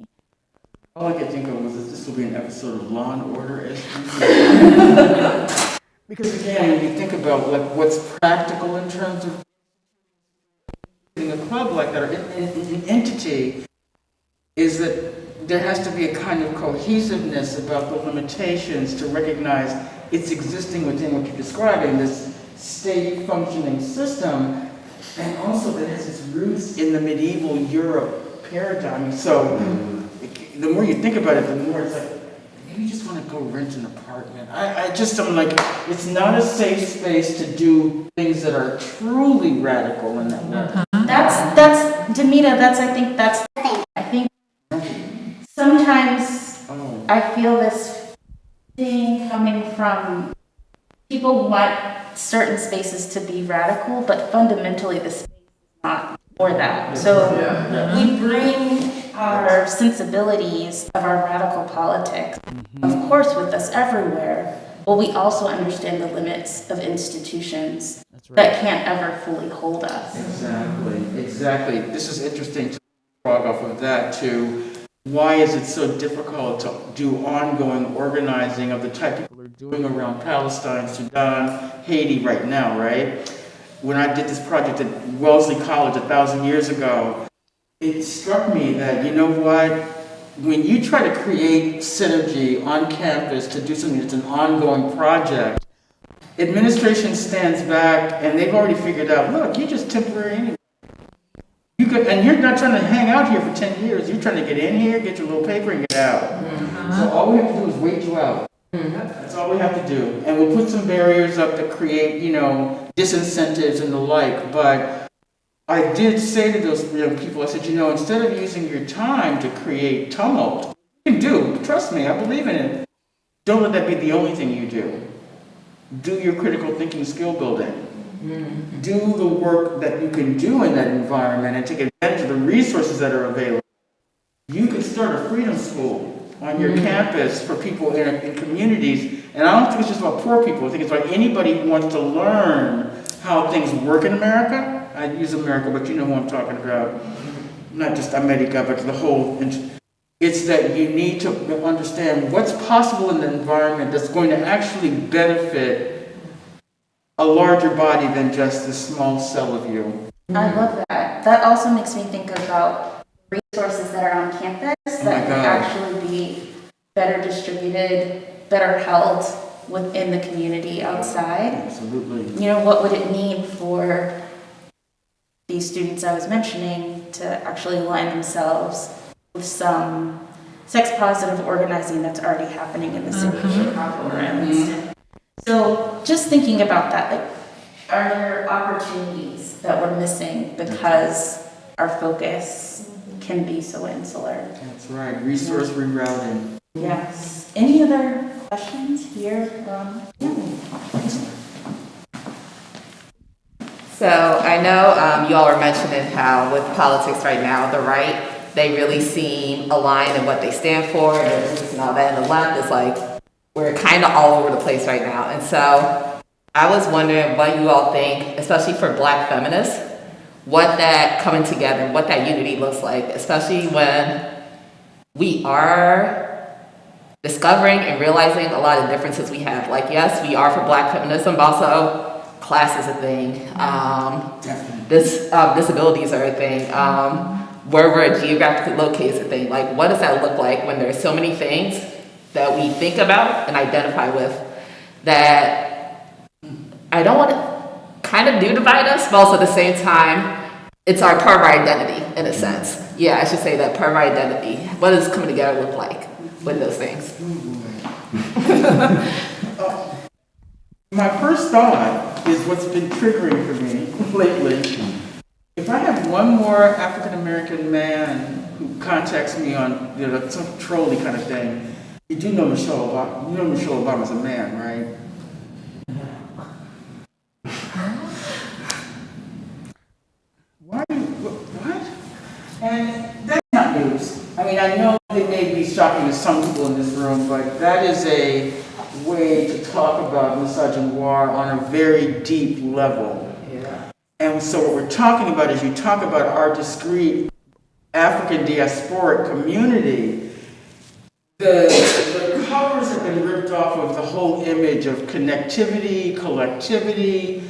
All I could think of was that this will be an episode of Law and Order because again, when you think about like what's practical in terms of in a club like that or an entity, is that there has to be a kind of cohesiveness about the limitations to recognize it's existing within what you're describing, this state functioning system, and also that has its roots in the medieval Europe paradigm. So the more you think about it, the more it's like, maybe you just want to go rent an apartment. I'm like, it's not a safe space to do things that are truly radical in that way. That's Demita, I think that's the thing. I think sometimes I feel this thing coming from people want certain spaces to be radical, but fundamentally the space is not for that. So we bring our sensibilities of our radical politics, of course, with us everywhere, but we also understand the limits of institutions that can't ever fully hold us. Exactly. This is interesting to log off of that too. Why is it so difficult to do ongoing organizing of the type people are doing around Palestine, Sudan, Haiti right now, right? When I did this project at Wellesley College 1,000 years ago, it struck me that, you know what, when you try to create synergy on campus to do something that's an ongoing project, administration stands back and they've already figured out, look, you're just temporary anyway. And you're not trying to hang out here for 10 years. You're trying to get in here, get your little paper, and get out. So all we have to do is wait you out. That's all we have to do. And we'll put some barriers up to create, you know, disincentives and the like. But I did say to those young people, I said, you know, instead of using your time to create tumult, you can do, trust me, I believe in it. Don't let that be the only thing you do. Do your critical thinking skill building. Do the work that you can do in that environment and take advantage of the resources that are available. You can start a freedom school on your campus for people in communities. And I don't think it's just about poor people. I think it's about anybody who wants to learn how things work in America. I use America, but you know who I'm talking about. Not just America, but the whole. It's that you need to understand what's possible in the environment that's going to actually benefit a larger body than just this small cell of you. I love that. That also makes me think about resources that are on campus that can actually be better distributed, better held within the community outside. Absolutely. You know, what would it mean for these students I was mentioning to actually align themselves with some sex-positive organizing that's already happening in the city of Chicago or at least. So just thinking about that, like, are there opportunities that we're missing because our focus can be so insular? That's right. Resource rerouting. Yes. Any other questions here? So I know you all are mentioning how with politics right now, the right, they really seem aligned in what they stand for and all that, and the left is like, we're kind of all over the place right now. And so I was wondering what you all think, especially for Black feminists, what that coming together, what that unity looks like, especially when we are discovering and realizing a lot of differences we have. Like, yes, we are for Black feminism, but also class is a thing. Disabilities are a thing. Where we're geographically located is a thing. Like, what does that look like when there's so many things that we think about and identify with that I don't want to kind of do divide us, but also at the same time it's our part of our identity in a sense. Yeah, I should say that part of our identity. What does coming together look like with those things? My first thought is what's been triggering for me lately. If I have one more African American man who contacts me on some trolley kind of thing, you do know Michelle Obama. You know Michelle Obama's a man, right? Why? What? And that's not news. I mean, I know it may be shocking to some people in this room, but that is a way to talk about misogynoir on a very deep level. Yeah. And so what we're talking about is you talk about our discrete African diasporic community. The covers have been ripped off of the whole image of connectivity, collectivity.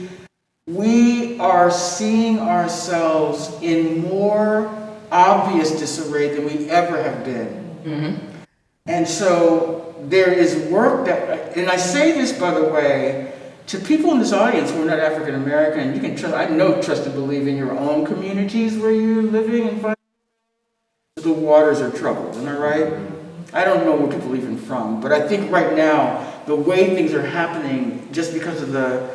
We are seeing ourselves in more obvious disarray than we ever have been. Mm-hmm. And so there is work that, and I say this, by the way, to people in this audience who are not African American. You can trust, I know, trust and believe in your own communities where you're living and finding the waters are troubled. Am I right? I don't know where people are even from, but I think right now, the way things are happening, just because of the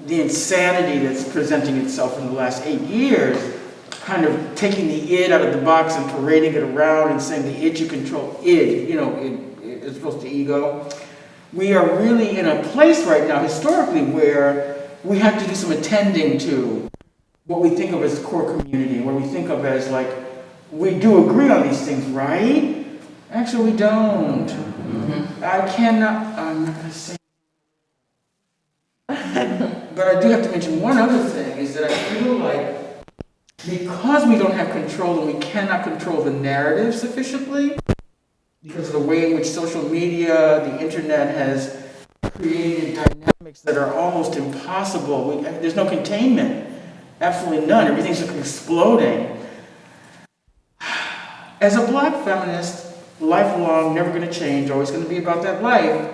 insanity that's presenting itself in the last 8 years, kind of taking the id out of the box and parading it around and saying the id you control, id, as opposed to ego. We are really in a place right now, historically, where we have to do some attending to what we think of as core community, what we think of as like, we do agree on these things, right? Actually, we don't. Mm-hmm. I'm not going to say. But I do have to mention one other thing, is that I feel like because we don't have control and we cannot control the narrative sufficiently, because of the way in which social media, the internet has created dynamics that are almost impossible. There's no containment, absolutely none. Everything's just exploding. As a Black feminist, lifelong, never going to change, always going to be about that life.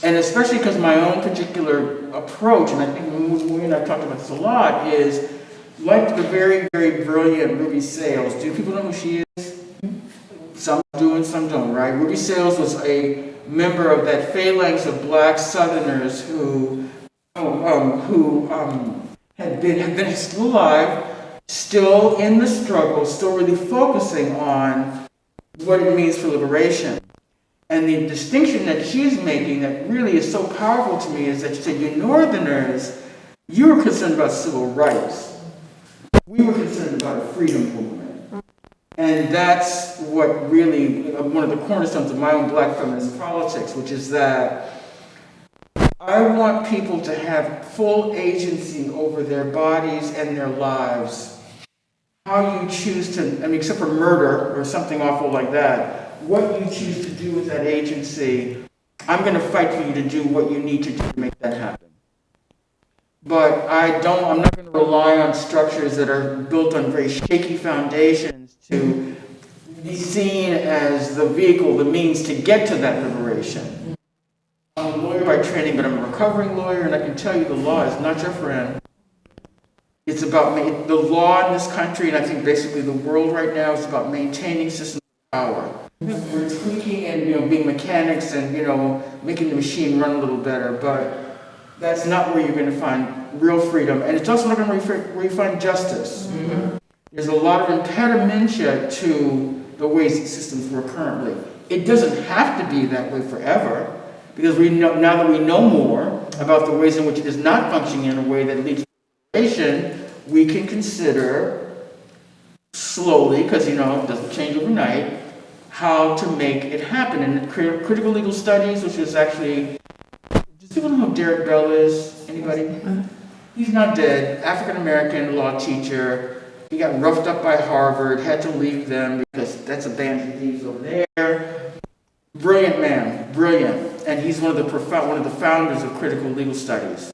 And especially because my own particular approach, and I think Moya and I've talked about this a lot, is like the very, very brilliant Ruby Sales. Do people know who she is? Some do and some don't, right? Ruby Sales was a member of that phalanx of Black Southerners who had been still alive, still in the struggle, still really focusing on what it means for liberation. And the distinction that she's making that really is so powerful to me is that she said, you Northerners, you were concerned about civil rights. We were concerned about a freedom movement. And that's what really, one of the cornerstones of my own Black feminist politics, which is that I want people to have full agency over their bodies and their lives. How you choose to, except for murder or something awful like that, what you choose to do with that agency, I'm going to fight for you to do what you need to do to make that happen. But I'm not going to rely on structures that are built on very shaky foundations to be seen as the vehicle, the means to get to that liberation. I'm a lawyer by training, but I'm a recovering lawyer, and I can tell you the law is not your friend. It's about the law in this country, and I think basically the world right now is about maintaining systems of power. We're tweaking and being mechanics and making the machine run a little better, but that's not where you're going to find real freedom, and it's also not going to be where you find justice. Mm-hmm. There's a lot of impedimenta to the ways systems work currently. It doesn't have to be that way forever, because we know now that we know more about the ways in which it is not functioning in a way that leads to liberation, we can consider slowly, because it doesn't change overnight, how to make it happen. And critical legal studies, which is actually, does people know who Derek Bell is? Anybody? He's not dead. African American law teacher. He got roughed up by Harvard, had to leave them because that's a band of thieves over there. Brilliant man, brilliant. And he's one of the founders of critical legal studies,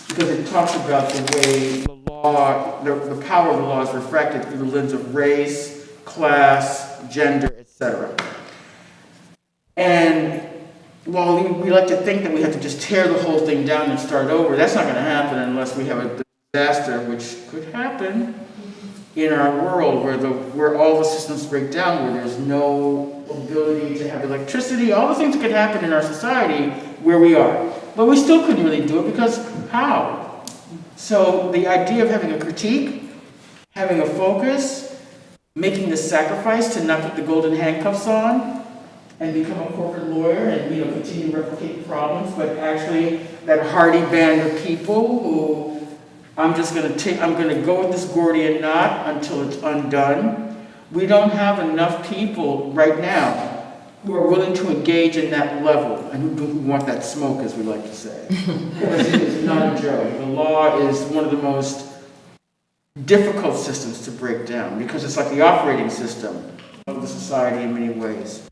because it talks about the way the law, the power of the law is refracted through the lens of race, class, gender, etc. And while we like to think that we have to just tear the whole thing down and start over, that's not going to happen unless we have a disaster, which could happen. in our world where all the systems break down, where there's no ability to have electricity, all the things that could happen in our society where we are. But we still couldn't really do it because how? So the idea of having a critique, having a focus, making the sacrifice to not put the golden handcuffs on and become a corporate lawyer and continue to replicate problems, but actually that hardy band of people who I'm gonna go with this Gordian knot until it's undone. We don't have enough people right now who are willing to engage in that level and who want that smoke, as we like to say. Because it is not a joke. The law is one of the most difficult systems to break down because it's like the operating system of the society in many ways.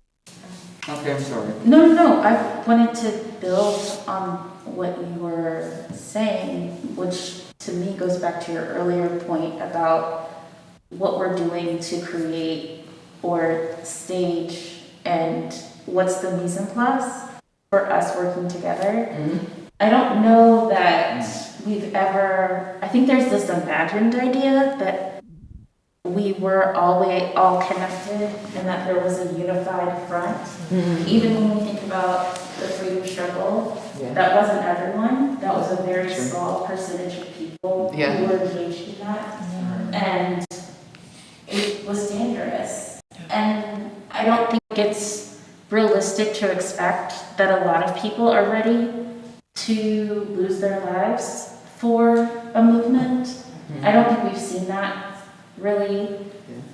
Okay, I'm sorry. No. I wanted to build on what you were saying, which to me goes back to your earlier point about what we're doing to create or stage and what's the mise en place for us working together. I don't know that we've ever, I think there's this imagined idea that we were all connected and that there was a unified front. Even when we think about the freedom struggle, that wasn't everyone. That was a very small percentage of people who were engaged in that. And it was dangerous. And I don't think it's realistic to expect that a lot of people are ready to lose their lives for a movement. I don't think we've seen that really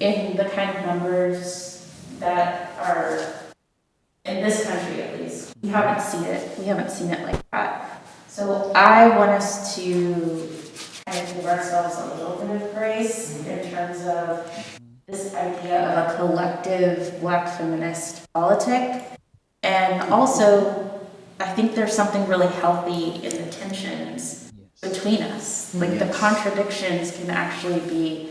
in the kind of numbers that are in this country, at least. We haven't seen it. We haven't seen it like that. So I want us to kind of give ourselves a little bit of grace in terms of this idea of a collective Black feminist politic. And also, I think there's something really healthy in the tensions between us. Like the contradictions can actually be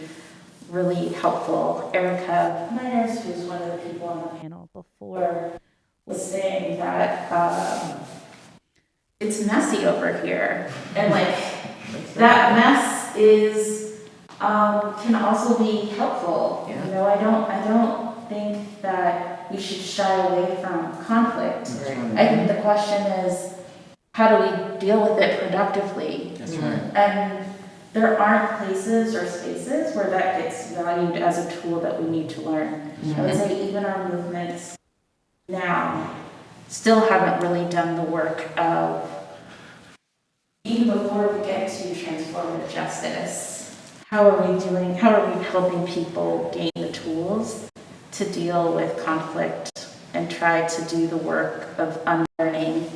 really helpful. Erica Myers, who's one of the people on the panel before, was saying that it's messy over here. And like that mess is can also be helpful. You know, I don't think that we should shy away from conflict. I think the question is, how do we deal with it productively? That's right. And there aren't places or spaces where that gets valued as a tool that we need to learn. I would say even our movements now still haven't really done the work of, even before we get to transformative justice, how are we helping people gain the tools to deal with conflict and try to do the work of unlearning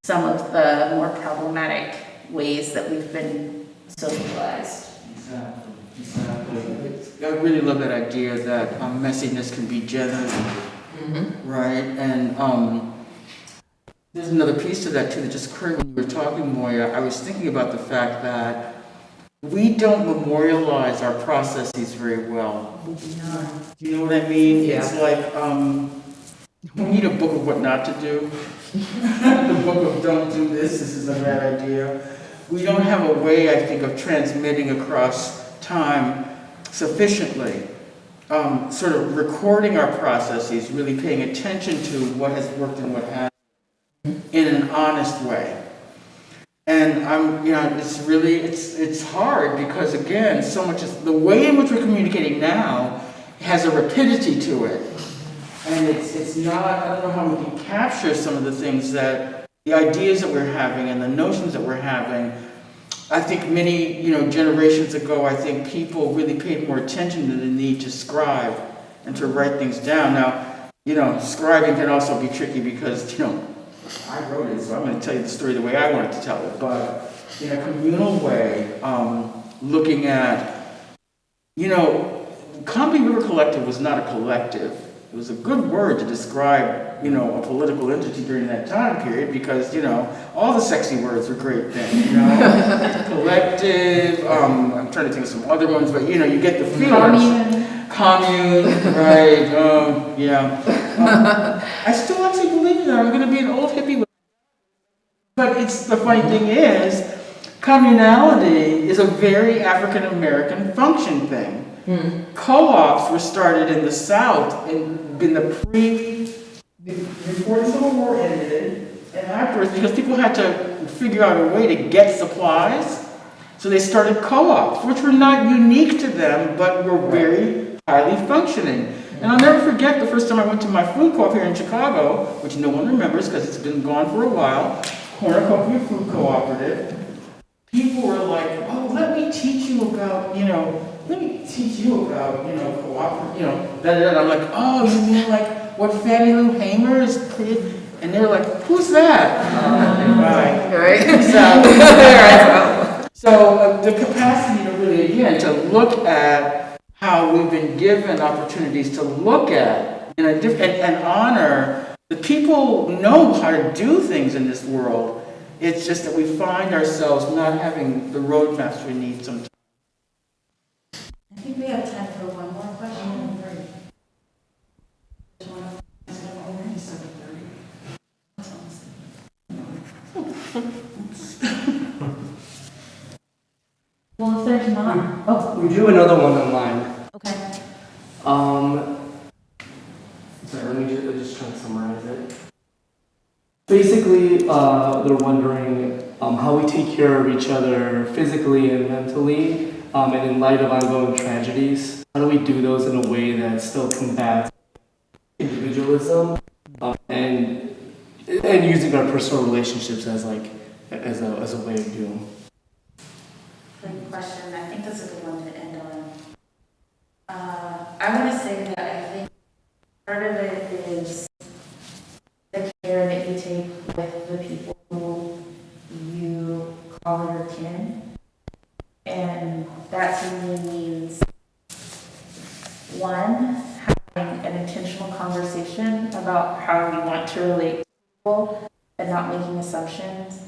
some of the more problematic ways that we've been socialized. Exactly. I really love that idea that messiness can be generative, right? And there's another piece to that too that just occurred when you were talking, Moya. I was thinking about the fact that we don't memorialize our processes very well. Do you know what I mean? Yeah. It's like we need a book of what not to do. The book of don't do this is a bad idea. We don't have a way, I think, of transmitting across time sufficiently. Sort of recording our processes, really paying attention to what has worked and what hasn't in an honest way. And it's hard because again, so much is the way in which we're communicating now has a rapidity to it. And it's not, I don't know how we can capture some of the things the ideas that we're having and the notions that we're having. I think many, generations ago, I think people really paid more attention to the need to scribe and to write things down. Now, scribing can also be tricky because, I wrote it, so I'm going to tell you the story the way I wanted to tell it. But in a communal way, looking at, Combahee River Collective was not a collective. It was a good word to describe, a political entity during that time period because, all the sexy words were great then, collective, I'm trying to think of some other ones, but, you get the feelings. Commune, right, I still actually believe in that. I'm going to be an old hippie. But the funny thing is, communality is a very African American function thing. Co-ops were started in the South in before the Civil War ended and afterwards, because people had to figure out a way to get supplies. So they started co-ops, which were not unique to them, but were very highly functioning. And I'll never forget the first time I went to my food co-op here in Chicago, which no one remembers because it's been gone for a while, Cornucopia Food Cooperative. People were like, oh, let me teach you about, cooperative, da-da-da. I'm like, oh, you mean like what Fannie Lou Hamer is creating? And they were like, who's that? Right. So the capacity to really, again, to look at how we've been given opportunities to look at and honor the people who know how to do things in this world. It's just that we find ourselves not having the roadmaps we need sometimes. I think we have time for one more question. Well, if there's not, We do another one online. okay. Sorry, let me just try to summarize it. Basically, they're wondering how we take care of each other physically and mentally, and in light of ongoing tragedies, how do we do those in a way that still combats individualism and using our personal relationships as a way of doing. Good question. I think that's a good one to end on. I want to say that I think part of it is the care that you take with the people who you call your kin. And that to me means, one, having an intentional conversation about how you want to relate to people and not making assumptions.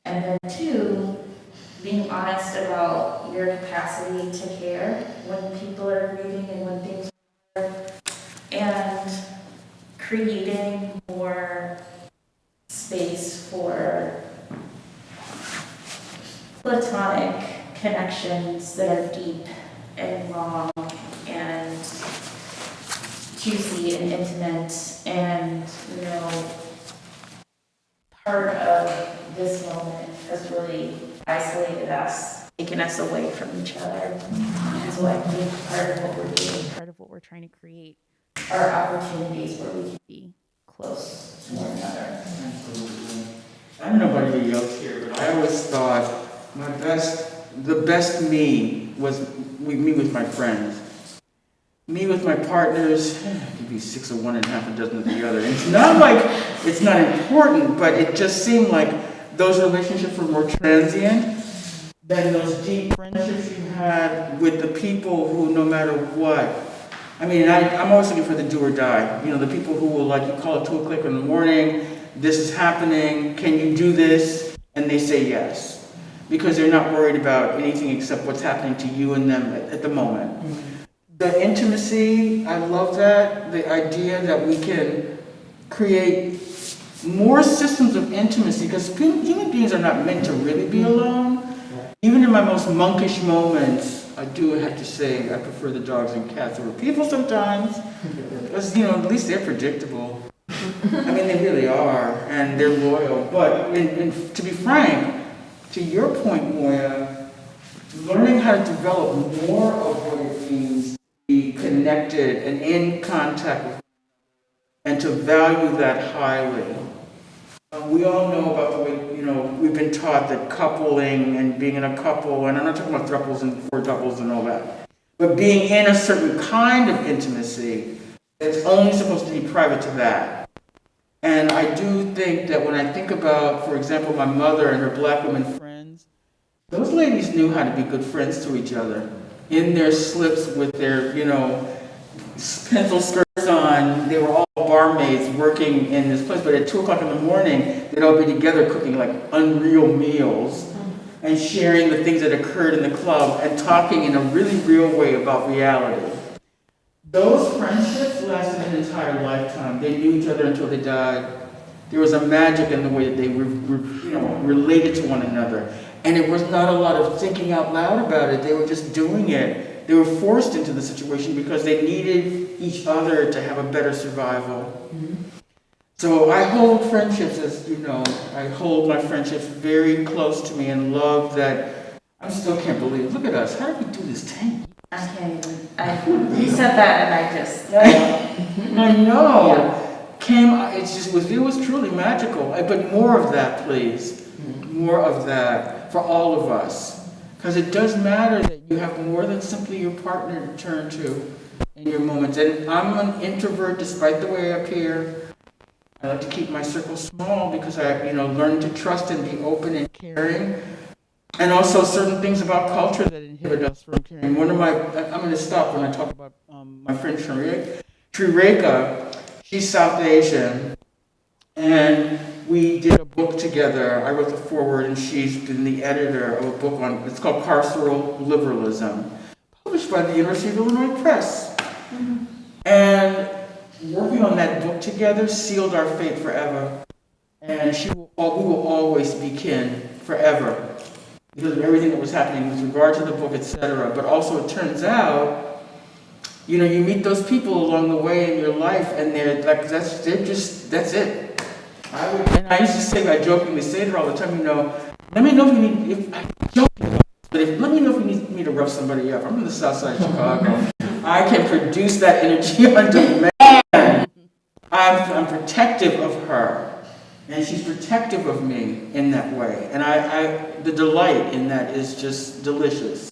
And then two, being honest about your capacity to care when people are grieving and when things are hard, and creating more space for platonic connections that are deep and long and juicy and intimate and, part of this moment has really isolated us, taken us away from each other. And so I think part of what we're doing, Part of what we're trying to create are opportunities where we can be close to one another. I don't know about anybody else here, but I always thought the best me was me with my friends. Me with my partners, it could be 6 of one and half a dozen of the other. And it's not like it's not important, but it just seemed like those relationships were more transient than those deep friendships you had with the people who, no matter what, I mean, I'm always looking for the do or die. The people who will, like, you call at 2 o'clock in the morning, this is happening, can you do this? And they say yes. Because they're not worried about anything except what's happening to you and them at the moment. Mm-hmm. The intimacy, I love that. The idea that we can create more systems of intimacy, because human beings are not meant to really be alone. Even in my most monkish moments, I do have to say I prefer the dogs and cats over people sometimes. Because, at least they're predictable. I mean, they really are, and they're loyal. But to be frank, to your point, Moya, learning how to develop more of what it means to be connected and in contact with, and to value that highly. We all know about the way, we've been taught that coupling and being in a couple, and I'm not talking about thruples and four doubles and all that, but being in a certain kind of intimacy that's only supposed to be private to that. And I do think that when I think about, for example, my mother and her black women friends, those ladies knew how to be good friends to each other. In their slips with their, pencil skirts on, they were all barmaids working in this place, but at 2 o'clock in the morning, they'd all be together cooking like unreal meals and sharing the things that occurred in the club and talking in a really real way about reality. Those friendships lasted an entire lifetime. They knew each other until they died. There was a magic in the way that they related to one another. And it was not a lot of thinking out loud about it. They were just doing it. they were forced into the situation because they needed each other to have a better survival. So I hold friendships, as you know, I hold my friendships very close to me and love that. I still can't believe, look at us, how did we do this 10 years? I can't even, you said that and I just. I know. It was truly magical. But more of that, please. More of that for all of us. Because it does matter that you have more than simply your partner to turn to in your moments. And I'm an introvert despite the way I appear. I like to keep my circle small because I, learn to trust and be open and caring. And also certain things about culture that inhibit us from caring. I'm going to stop when I talk about my friend Trireka. She's South Asian. And we did a book together. I wrote the foreword and she's been the editor of a book it's called Carceral Liberalism, published by the University of Illinois Press. And working on that book together sealed our fate forever. And we will always be kin forever because of everything that was happening with regard to the book, etc. But also it turns out, you meet those people along the way in your life and they're like, that's it. I used to say, I jokingly say it all the time, let me know if you need, let me know if you need me to rough somebody up. I'm from the south side of Chicago. I can produce that energy on demand. I'm protective of her, and she's protective of me in that way. And the delight in that is just delicious.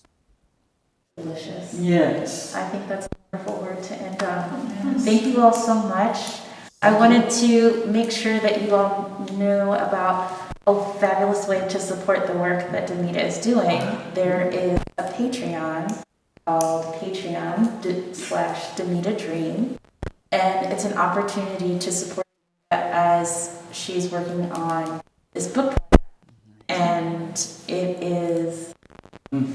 Delicious. Yes. I think that's a wonderful word to end on. Yes. Thank you all so much. I wanted to make sure that you all knew about a fabulous way to support the work that Demita is doing. There is a Patreon called Patreon.com/Demita Dream. And it's an opportunity to support Demita as she's working on this book project. And it is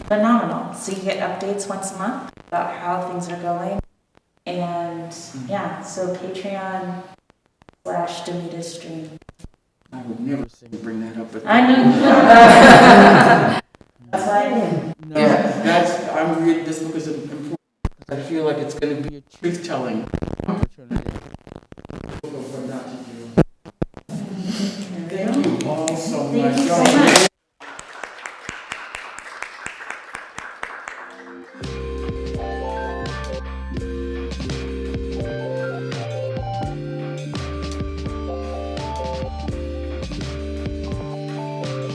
phenomenal. So you get updates once a month about how things are going. And so Patreon.com/Demita Dream. I would never say bring that up. But I know you would. That's why I did. No, I'm reading this book is important because I feel like it's going to be a truth-telling opportunity. Thank you all so much.